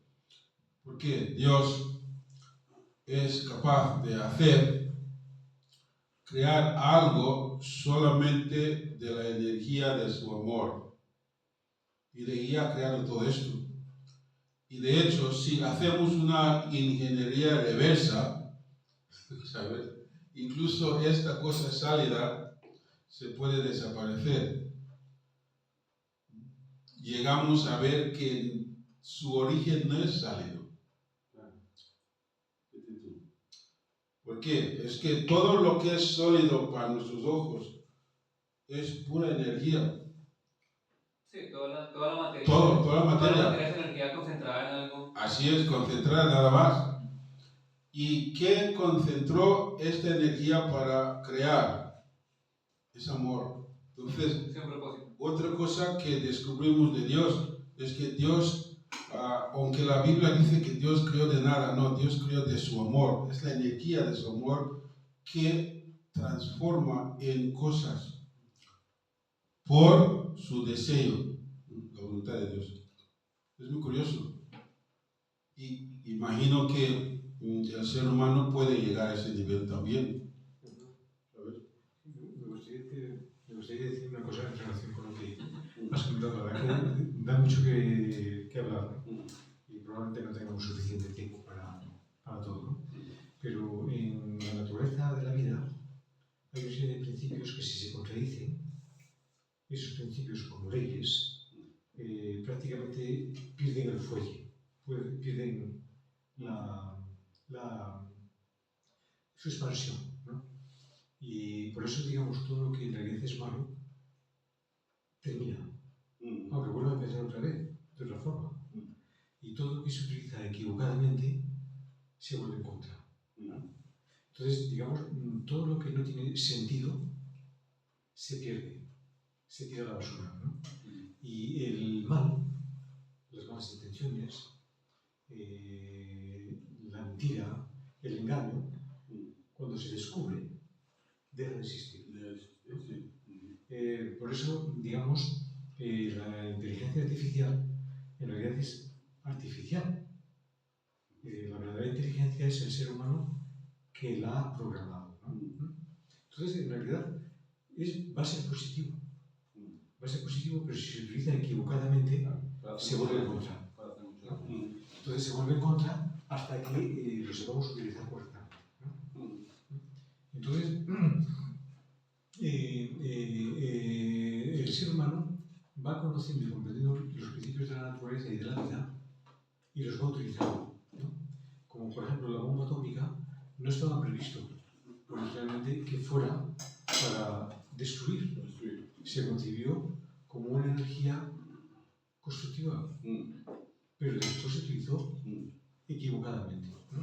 Porque Dios es capaz de crear algo solamente de la energía de su amor. Y de ahí ha creado todo esto. Y de hecho, si hacemos una ingeniería reversa, ¿sabes? Incluso esta cosa sólida se puede desaparecer. Llegamos a ver que su origen no es sólido. ¿Por qué? Es que todo lo que es sólido para nuestros ojos es pura energía. Sí, toda la materia. Toda la Toda la materia. materia es energía concentrada en algo. Así es, concentrada nada más. ¿Y qué concentró esta energía para crear? Es amor. Entonces, Sí, un propósito. otra cosa que descubrimos de Dios es que Dios, aunque la Biblia dice que Dios creó de nada, no, Dios creó de su amor. Es la energía de su amor que transforma en cosas por su deseo, la voluntad de Dios. Es muy curioso. Y imagino que el ser humano puede llegar a ese nivel también. ¿Sabes? Me gustaría decir una cosa en relación con lo que has comentado. La verdad que da mucho que hablar, ¿no? Y probablemente no tengamos suficiente tiempo para todo, ¿no? Pero en la naturaleza de la vida hay una serie de principios que, si se contradicen, esos principios como leyes prácticamente pierden el fuelle, pierden su expansión, ¿no? Y por eso, digamos, todo lo que en realidad es malo termina, aunque vuelva a empezar otra vez, de otra forma. Y todo lo que se utiliza equivocadamente se vuelve en contra. Entonces, digamos, todo lo que no tiene sentido se pierde, se tira a la basura, ¿no? Y el mal, las malas intenciones, la mentira, el engaño, cuando se descubre, deja de existir. Por eso, digamos, la inteligencia artificial en realidad es artificial. La verdadera inteligencia es el ser humano que la ha programado, ¿no? Entonces, en realidad, va a ser positivo. Va a ser positivo, pero si se utiliza equivocadamente, se vuelve en contra, ¿no? Entonces se vuelve en contra hasta que lo sepamos utilizar correctamente, ¿no? Entonces, el ser humano va conociendo y comprendiendo los principios de la naturaleza y de la vida y los va utilizando, ¿no? Como por ejemplo la bomba atómica no estaba previsto originalmente que fuera para destruir. Se concibió como una energía constructiva, pero después se utilizó equivocadamente, ¿no?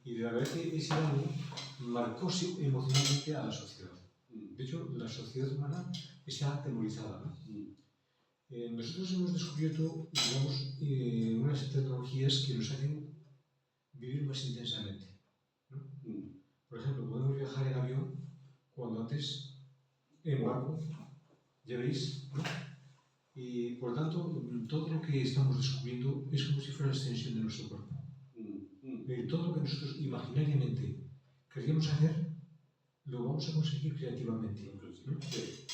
Y la verdad es que ese daño marcó emocionalmente a la sociedad. De hecho, la sociedad humana está atemorizada, ¿no? Nosotros hemos descubierto, digamos, unas tecnologías que nos hacen vivir más intensamente, ¿no? Por ejemplo, podemos viajar en avión cuando antes en barco, ya veis, ¿no? Y por lo tanto, todo lo que estamos descubriendo es como si fuera la extensión de nuestro cuerpo. Todo lo que nosotros imaginariamente queríamos hacer, lo vamos a conseguir creativamente, ¿no?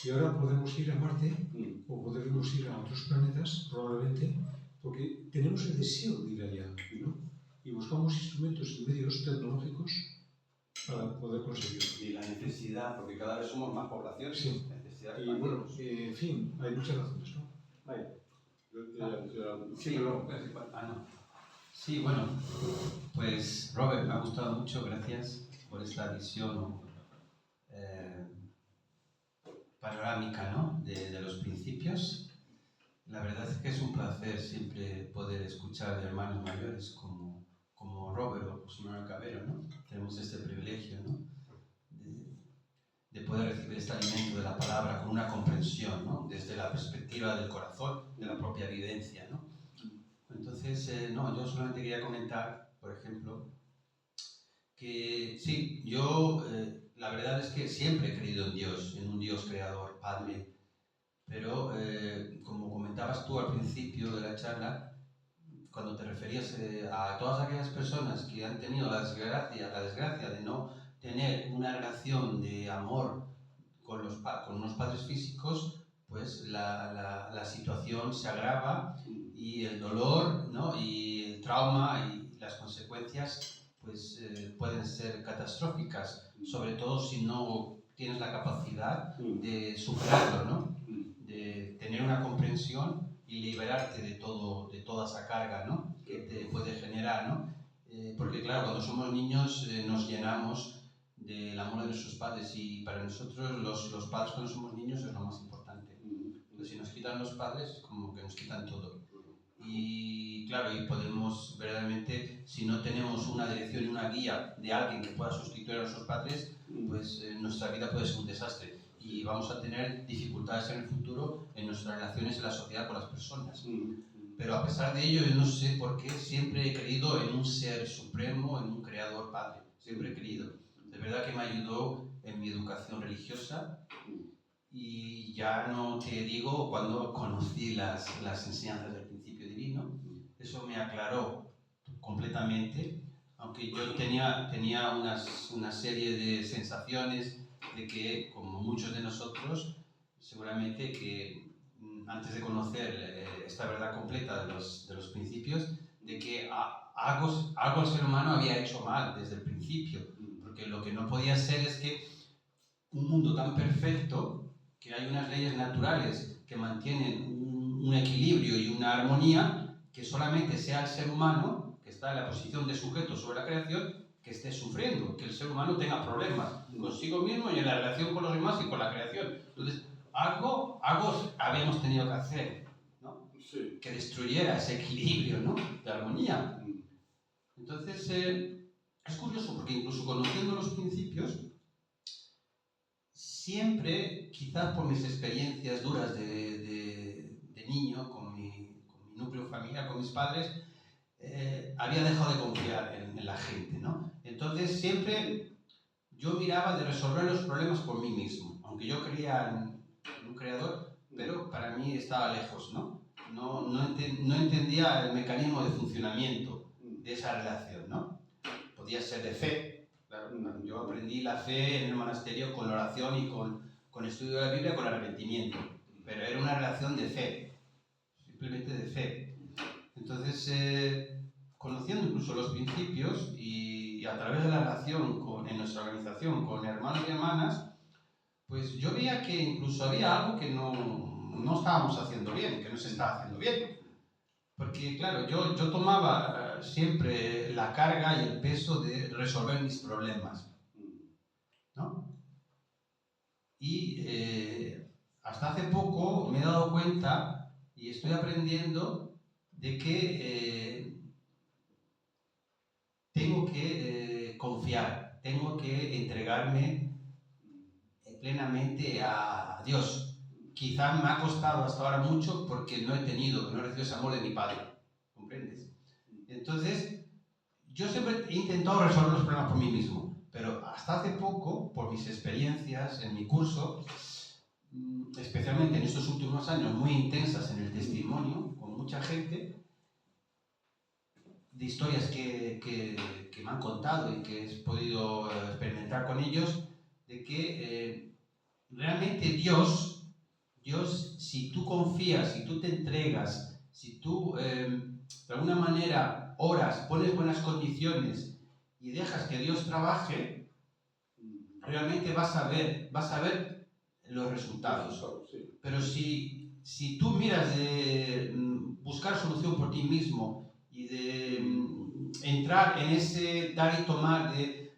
Y ahora podemos ir a Marte o podemos ir a otros planetas, probablemente, porque tenemos el deseo de ir allá, ¿no? Y buscamos instrumentos y medios tecnológicos para poder conseguirlo. Y la necesidad, porque cada vez somos más población. Sí. Necesidad Y bueno, en fin, hay muchas razones, ¿no? Vaya. Sí, pero... no. Sí, bueno, pues Robert, me ha gustado mucho, gracias por esta visión panorámica, ¿no? de los principios. La verdad es que es un placer siempre poder escuchar de hermanos mayores como Robert o José Manuel Cabero, ¿no? Tenemos este privilegio, ¿no? de poder recibir este alimento de la palabra con una comprensión, ¿no? Desde la perspectiva del corazón, de la propia vivencia, ¿no? Entonces, no, yo solamente quería comentar, por ejemplo, que sí, yo la verdad es que siempre he creído en Dios, en un Dios creador, Padre, pero como comentabas tú al principio de la charla, cuando te referías a todas aquellas personas que han tenido la desgracia de no tener una relación de amor con unos padres físicos, pues la situación se agrava y el dolor, ¿no? Y el trauma y las consecuencias pues, pueden ser catastróficas, sobre todo si no tienes la capacidad de superarlo, ¿no? De tener una comprensión y liberarte de toda esa carga, ¿no? Que te puede generar, ¿no? Porque claro, cuando somos niños nos llenamos del amor de nuestros padres y para nosotros los padres cuando somos niños es lo más importante. Entonces si nos quitan los padres es como que nos quitan todo. Y claro, y podemos verdaderamente, si no tenemos una dirección y una guía de alguien que pueda sustituir a nuestros padres, pues nuestra vida puede ser un desastre y vamos a tener dificultades en el futuro en nuestras relaciones en la sociedad con las personas. Pero a pesar de ello, yo no sé por qué siempre he creído en un ser supremo, en un creador padre. Siempre he creído. De verdad que me ayudó en mi educación religiosa y ya no te digo cuando conocí las enseñanzas del principio divino. Eso me aclaró completamente, aunque yo tenía una serie de sensaciones de que, como muchos de nosotros, seguramente que antes de conocer esta verdad completa de los principios, de que algo el ser humano había hecho mal desde el principio, porque lo que no podía ser es que un mundo tan perfecto, que hay unas leyes naturales que mantienen un equilibrio y una armonía, que solamente sea el ser humano, que está en la posición de sujeto sobre la creación, que esté sufriendo, que el ser humano tenga problemas consigo mismo y en la relación con los demás y con la creación. Entonces, algo habíamos tenido que hacer, ¿no? Sí. Que destruyera ese equilibrio, ¿no? De armonía. Entonces, es curioso porque incluso conociendo los principios, siempre, quizás por mis experiencias duras de niño, con mi núcleo familiar, con mis padres, había dejado de confiar en la gente, ¿no? Entonces siempre yo miraba de resolver los problemas por mí mismo, aunque yo creía en un creador, pero para mí estaba lejos, ¿no? No entendía el mecanismo de funcionamiento de esa relación, ¿no? Podía ser de fe. Claro, yo aprendí la fe en el monasterio con la oración y con estudio de la Biblia, con arrepentimiento, pero era una relación de fe, simplemente de fe. Entonces, conociendo incluso los principios y a través de la relación en nuestra organización con hermanos y hermanas, pues yo veía que incluso había algo que no estábamos haciendo bien, que no se estaba haciendo bien. Porque, claro, yo tomaba siempre la carga y el peso de resolver mis problemas, ¿no? Y hasta hace poco me he dado cuenta y estoy aprendiendo de que tengo que confiar, tengo que entregarme plenamente a Dios. Quizás me ha costado hasta ahora mucho porque no he recibido ese amor de mi padre, ¿comprendes? Entonces, yo siempre he intentado resolver los problemas por mí mismo, pero hasta hace poco, por mis experiencias en mi curso, especialmente en estos últimos años, muy intensas en el testimonio, con mucha gente, de historias que me han contado y que he podido experimentar con ellos, de que realmente Dios, si tú confías, si tú te entregas, si tú de alguna manera oras, pones buenas condiciones y dejas que Dios trabaje, realmente vas a ver los resultados. Sí. Pero si tú miras de buscar solución por ti mismo y de entrar en ese dar y tomar de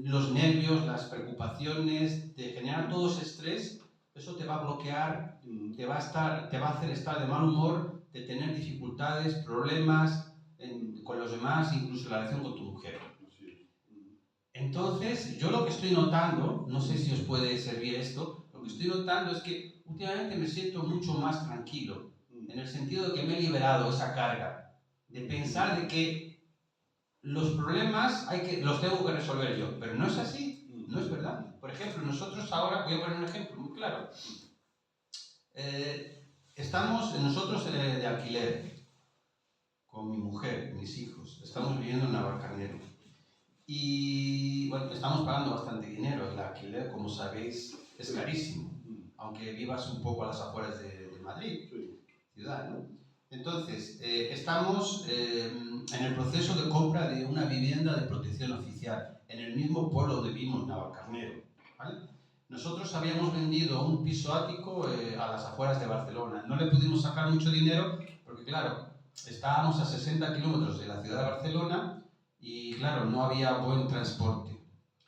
los nervios, las preocupaciones, de generar todo ese estrés, eso te va a bloquear, te va a hacer estar de mal humor, de tener dificultades, problemas con los demás, incluso la relación con tu mujer. Entonces, yo lo que estoy notando, no sé si os puede servir esto, lo que estoy notando es que últimamente me siento mucho más tranquilo, en el sentido de que me he liberado esa carga, de pensar de que los problemas los tengo que resolver yo, pero no es así, no es verdad. Por ejemplo, nosotros ahora, voy a poner un ejemplo muy claro, estamos nosotros de alquiler, con mi mujer, mis hijos, estamos viviendo en Navalcarnero. Y bueno, estamos pagando bastante dinero. El alquiler, como sabéis, es carísimo, aunque vivas un poco a las afueras de Madrid, ciudad, ¿no? Entonces, estamos en el proceso de compra de una vivienda de protección oficial, en el mismo pueblo donde vivimos, Navalcarnero, ¿vale? Nosotros habíamos vendido un piso ático a las afueras de Barcelona. No le pudimos sacar mucho dinero porque, claro, estábamos a 60 kilómetros de la ciudad de Barcelona y, claro, no había buen transporte.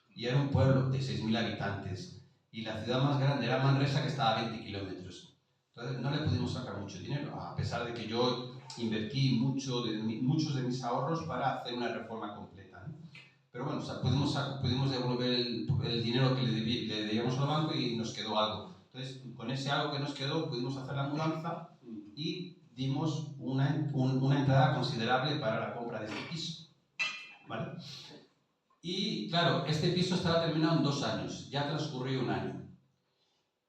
Y era un pueblo de 6.000 habitantes. Y la ciudad más grande era Manresa, que estaba a 20 kilómetros. Entonces no le pudimos sacar mucho dinero, a pesar de que yo invertí muchos de mis ahorros para hacer una reforma completa, ¿no? Pero bueno, o sea, pudimos devolver el dinero que le debíamos al banco y nos quedó algo. Entonces, con ese algo que nos quedó, pudimos hacer la mudanza y dimos una entrada considerable para la compra de este piso, ¿vale? Y claro, este piso estará terminado en 2 años, ya transcurrió 1 año.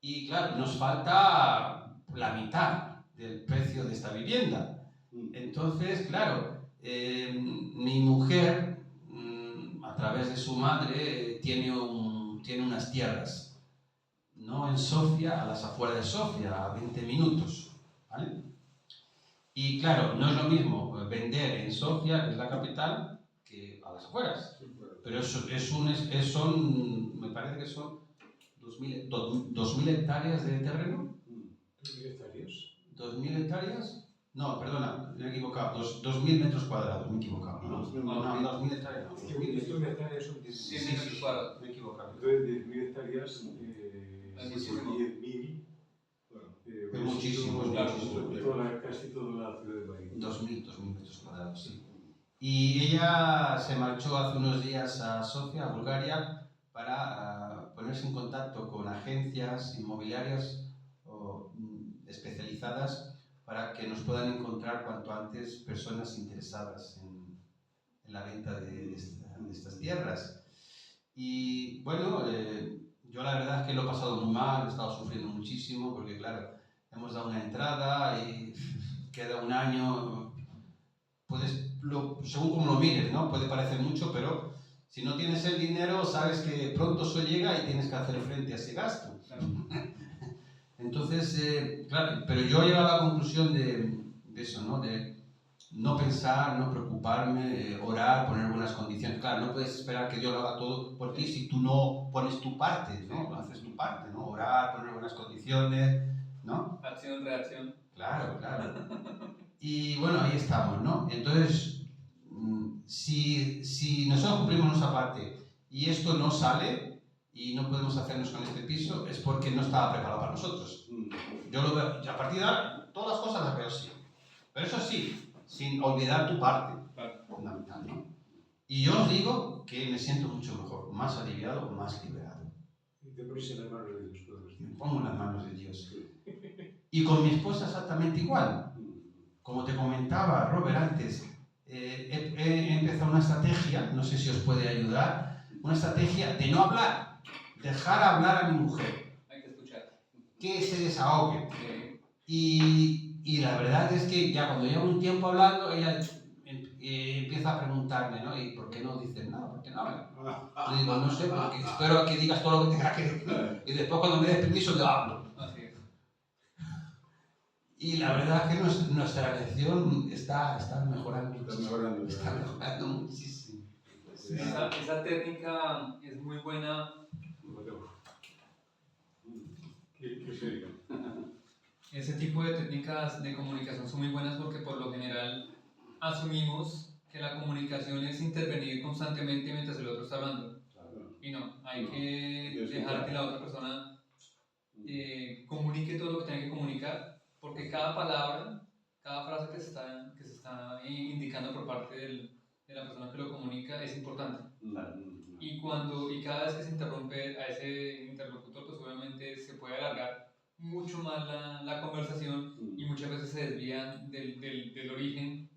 Y claro, nos falta la mitad del precio de esta vivienda. Entonces, claro, mi mujer, a través de su madre, tiene unas tierras, ¿no? En Sofía, a las afueras de Sofía, a 20 minutos, ¿vale? Y claro, no es lo mismo vender en Sofía, que es la capital, que a las afueras. Pero me parece que son 2.000 hectáreas de terreno. ¿2.000 hectáreas? 2.000 hectáreas. No, perdona, me he equivocado. 2.000 metros cuadrados, me he equivocado. No, 2.000 hectáreas no. 1.000 hectáreas son 10.000. 100 metros cuadrados. Me he equivocado. Entonces, 10.000 hectáreas, Es muchísimo. 10.000. Es muchísimo, claro, muchísimo. casi toda la ciudad de Madrid. 2.000 metros cuadrados, sí. Y ella se marchó hace unos días a Sofía, a Bulgaria, para ponerse en contacto con agencias inmobiliarias especializadas para que nos puedan encontrar cuanto antes personas interesadas en la venta de estas tierras. Y bueno, yo la verdad es que lo he pasado muy mal, he estado sufriendo muchísimo porque claro, hemos dado una entrada y queda 1 año, según como lo mires, ¿no? Puede parecer mucho, pero si no tienes el dinero, sabes que pronto eso llega y tienes que hacer frente a ese gasto. Claro. Entonces, claro, pero yo he llegado a la conclusión de eso, ¿no? De no pensar, no preocuparme, orar, poner buenas condiciones. Claro, no puedes esperar que Dios lo haga todo por ti si tú no pones tu parte, ¿no? Haces tu parte, ¿no? Orar, poner buenas condiciones, ¿no? Acción, reacción. Claro, claro. Y bueno, ahí estamos, ¿no? Entonces, si nosotros cumplimos nuestra parte y esto no sale y no podemos hacernos con este piso, es porque no estaba preparado para nosotros. Yo lo veo, y a partir de ahora, todas las cosas las veo así. Pero eso sí, sin olvidar tu parte fundamental, ¿no? Y yo os digo que me siento mucho mejor, más aliviado, más liberado. Y te pones en las manos de Dios todo el Me tiempo. pongo en las manos de Dios. Y con mi esposa exactamente igual. Como te comentaba, Robert, antes, he empezado una estrategia, no sé si os puede ayudar, una estrategia de no hablar, dejar hablar a mi mujer. Hay que que se desahogue. Ok. Y la verdad es que ya cuando llevo un tiempo hablando, ella empieza a preguntarme, ¿no? ¿Y por qué no dices nada? ¿Por qué no hablas? Le digo, no sé, porque espero que digas todo lo que tengas que decir. Y después cuando me des permiso, yo hablo. Así es. Y la verdad es que nuestra lección está mejorando Está muchísimo. mejorando. Está mejorando muchísimo. Esa técnica es muy buena. ¿Qué sería? Ese tipo de técnicas de comunicación son muy buenas porque por lo general asumimos que la comunicación es intervenir constantemente mientras el otro está hablando. Claro. Y no, hay No, que y dejar escuchar. que la otra persona comunique todo lo que tiene que comunicar, porque cada palabra, cada frase que se está indicando por parte de la persona que lo comunica es importante. Y cada vez que se interrumpe a ese interlocutor, pues obviamente se puede alargar mucho más la conversación y muchas veces se desvía del origen,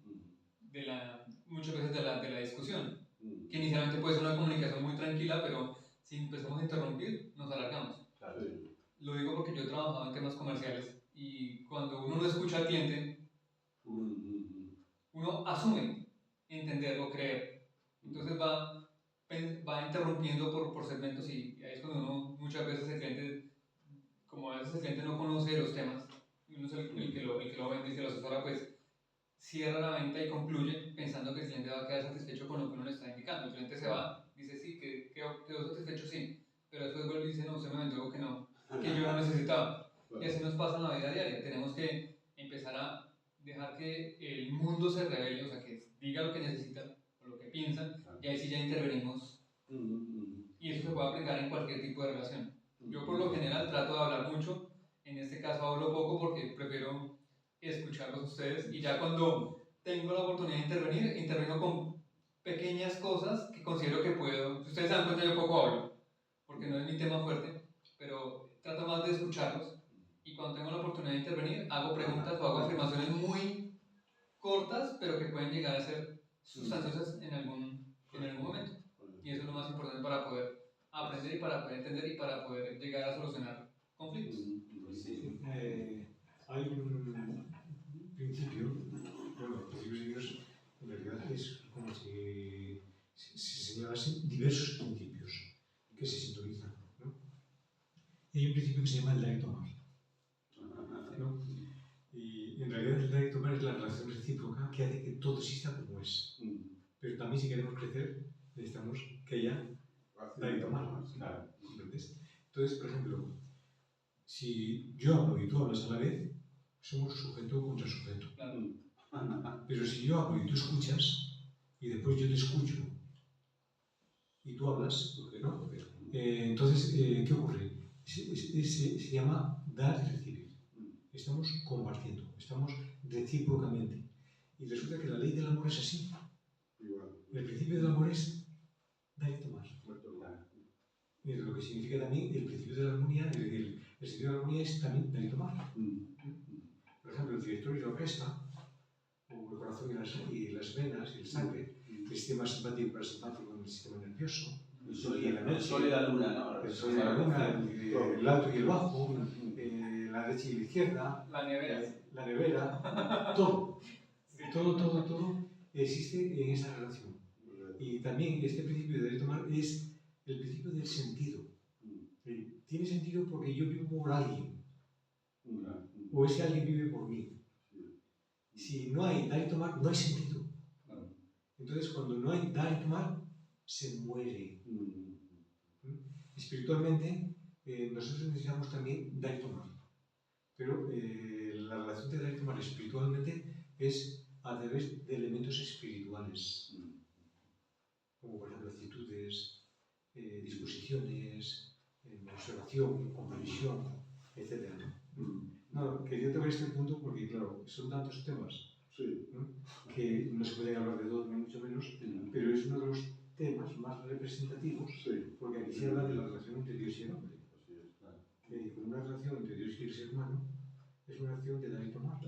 muchas veces de la discusión. Que inicialmente puede ser una comunicación muy tranquila, pero si empezamos a interrumpir, nos alargamos. Sí. Lo digo porque yo he trabajado en temas comerciales y cuando uno no escucha al cliente, uno asume entender o creer. Entonces va interrumpiendo por segmentos y ahí es cuando uno, muchas veces el cliente, como a veces el cliente no conoce los temas, y uno es el que lo vende y que lo asesora, pues cierra la venta y concluye pensando que el cliente va a quedar satisfecho con lo que uno le está indicando. El cliente se va, dice sí, quedó satisfecho, sí, pero después vuelve y dice no, usted me vendió algo que yo no necesitaba. Y así nos pasa en la vida diaria. Tenemos que empezar a dejar que el mundo se revele, o sea, que diga lo que necesita o lo que piensa, y ahí sí ya intervenimos. Y eso se puede aplicar en cualquier tipo de relación. Yo por lo general trato de hablar mucho, en este caso hablo poco porque prefiero escucharlos a ustedes y ya cuando tengo la oportunidad de intervenir, intervengo con pequeñas cosas que considero que puedo. Si ustedes se dan cuenta, yo poco hablo, porque no es mi tema fuerte, pero trato más de escucharlos y cuando tengo la oportunidad de intervenir, hago preguntas o hago afirmaciones muy cortas, pero que pueden llegar a ser sustanciosas en algún momento. Y eso es lo más importante para poder aprender y para poder entender y para poder llegar a solucionar conflictos. Sí, hay un principio, bueno, los principios de Dios en realidad es como si se señalasen diversos principios que se sintonizan, ¿no? Y hay un principio que se llama el dar y tomar, ¿no? Y en realidad el dar y tomar es la relación recíproca que hace que todo exista como es. Pero también si queremos crecer necesitamos que haya dar y tomar, ¿comprendes? Entonces, por ejemplo, si yo hablo y tú hablas a la vez, somos sujeto contra sujeto. Pero si yo hablo y tú escuchas, y después yo te escucho y tú hablas, ¿no? Entonces, ¿qué ocurre? Se llama dar y recibir. Estamos compartiendo, estamos recíprocamente. Y resulta que la ley del amor es así. El principio del amor es dar y tomar. Lo que significa también el principio de la armonía, el sentido de la armonía es también dar y tomar. Por ejemplo, el director y la orquesta, o el corazón y las venas y el sangre, el sistema simpático y parasimpático en el sistema nervioso, el sol y la luna, ¿no? el sol y la luna, el alto y el bajo, la derecha y la izquierda, la nevera, todo existe en esa relación. Y también este principio de tomar es el principio del sentido. Tiene sentido porque yo vivo por alguien, o ese alguien vive por mí. Si no hay dar y tomar, no hay sentido. Entonces, cuando no hay dar y tomar, se muere. Espiritualmente, nosotros necesitamos también dar y tomar. Pero la relación de dar y tomar espiritualmente es a través de elementos espirituales, como por ejemplo actitudes, disposiciones, observación, comprensión, etc. No, quería tocar este punto porque, claro, son tantos temas que no se pueden hablar de todo, ni mucho menos, pero es uno de los temas más representativos, porque aquí se habla de la relación entre Dios y el hombre. Que una relación entre Dios y el ser humano es una relación de dar y tomar.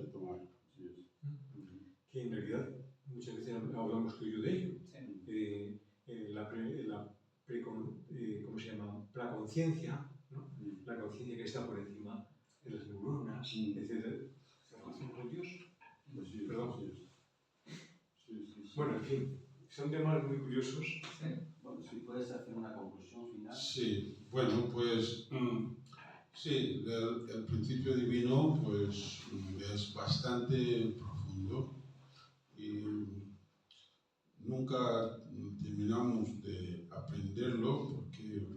Que en realidad muchas veces hablamos tú y yo de ello. ¿Cómo se llama? La conciencia, ¿no? La conciencia que está por encima Es decir, se relaciona con Dios. Pues sí, Perdón. sí. Bueno, en fin, son temas muy curiosos. Sí. Bueno, si puedes hacer una conclusión final. Sí, bueno, pues sí, el principio divino pues es bastante profundo y nunca terminamos de aprenderlo porque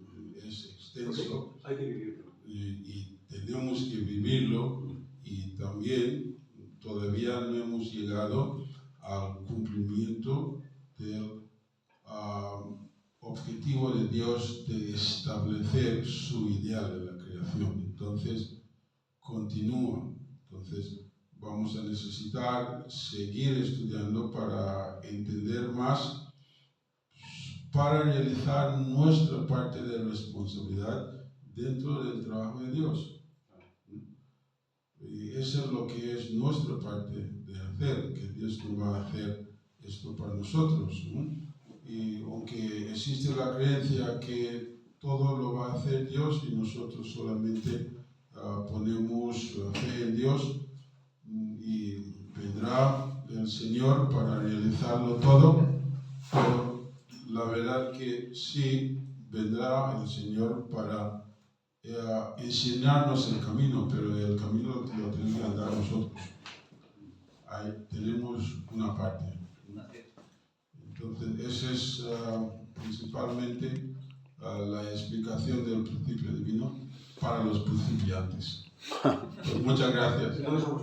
es extenso Hay que vivirlo. y tenemos que vivirlo y también todavía no hemos llegado al cumplimiento del objetivo de Dios de establecer su ideal en la creación. Entonces, continúa. Entonces, vamos a necesitar seguir estudiando para entender más, para realizar nuestra parte de responsabilidad dentro del trabajo de Dios. Y eso es lo que es nuestra parte de hacer, que Dios no va a hacer esto para nosotros, ¿no? Y aunque existe la creencia que todo lo va a hacer Dios y nosotros solamente ponemos fe en Dios y vendrá el Señor para realizarlo todo, pero la verdad que sí vendrá el Señor para enseñarnos el camino, pero el camino lo tenemos que andar nosotros. Ahí tenemos una parte. Entonces, esa es principalmente la explicación del principio divino para los principiantes. Pues muchas gracias. No nos hemos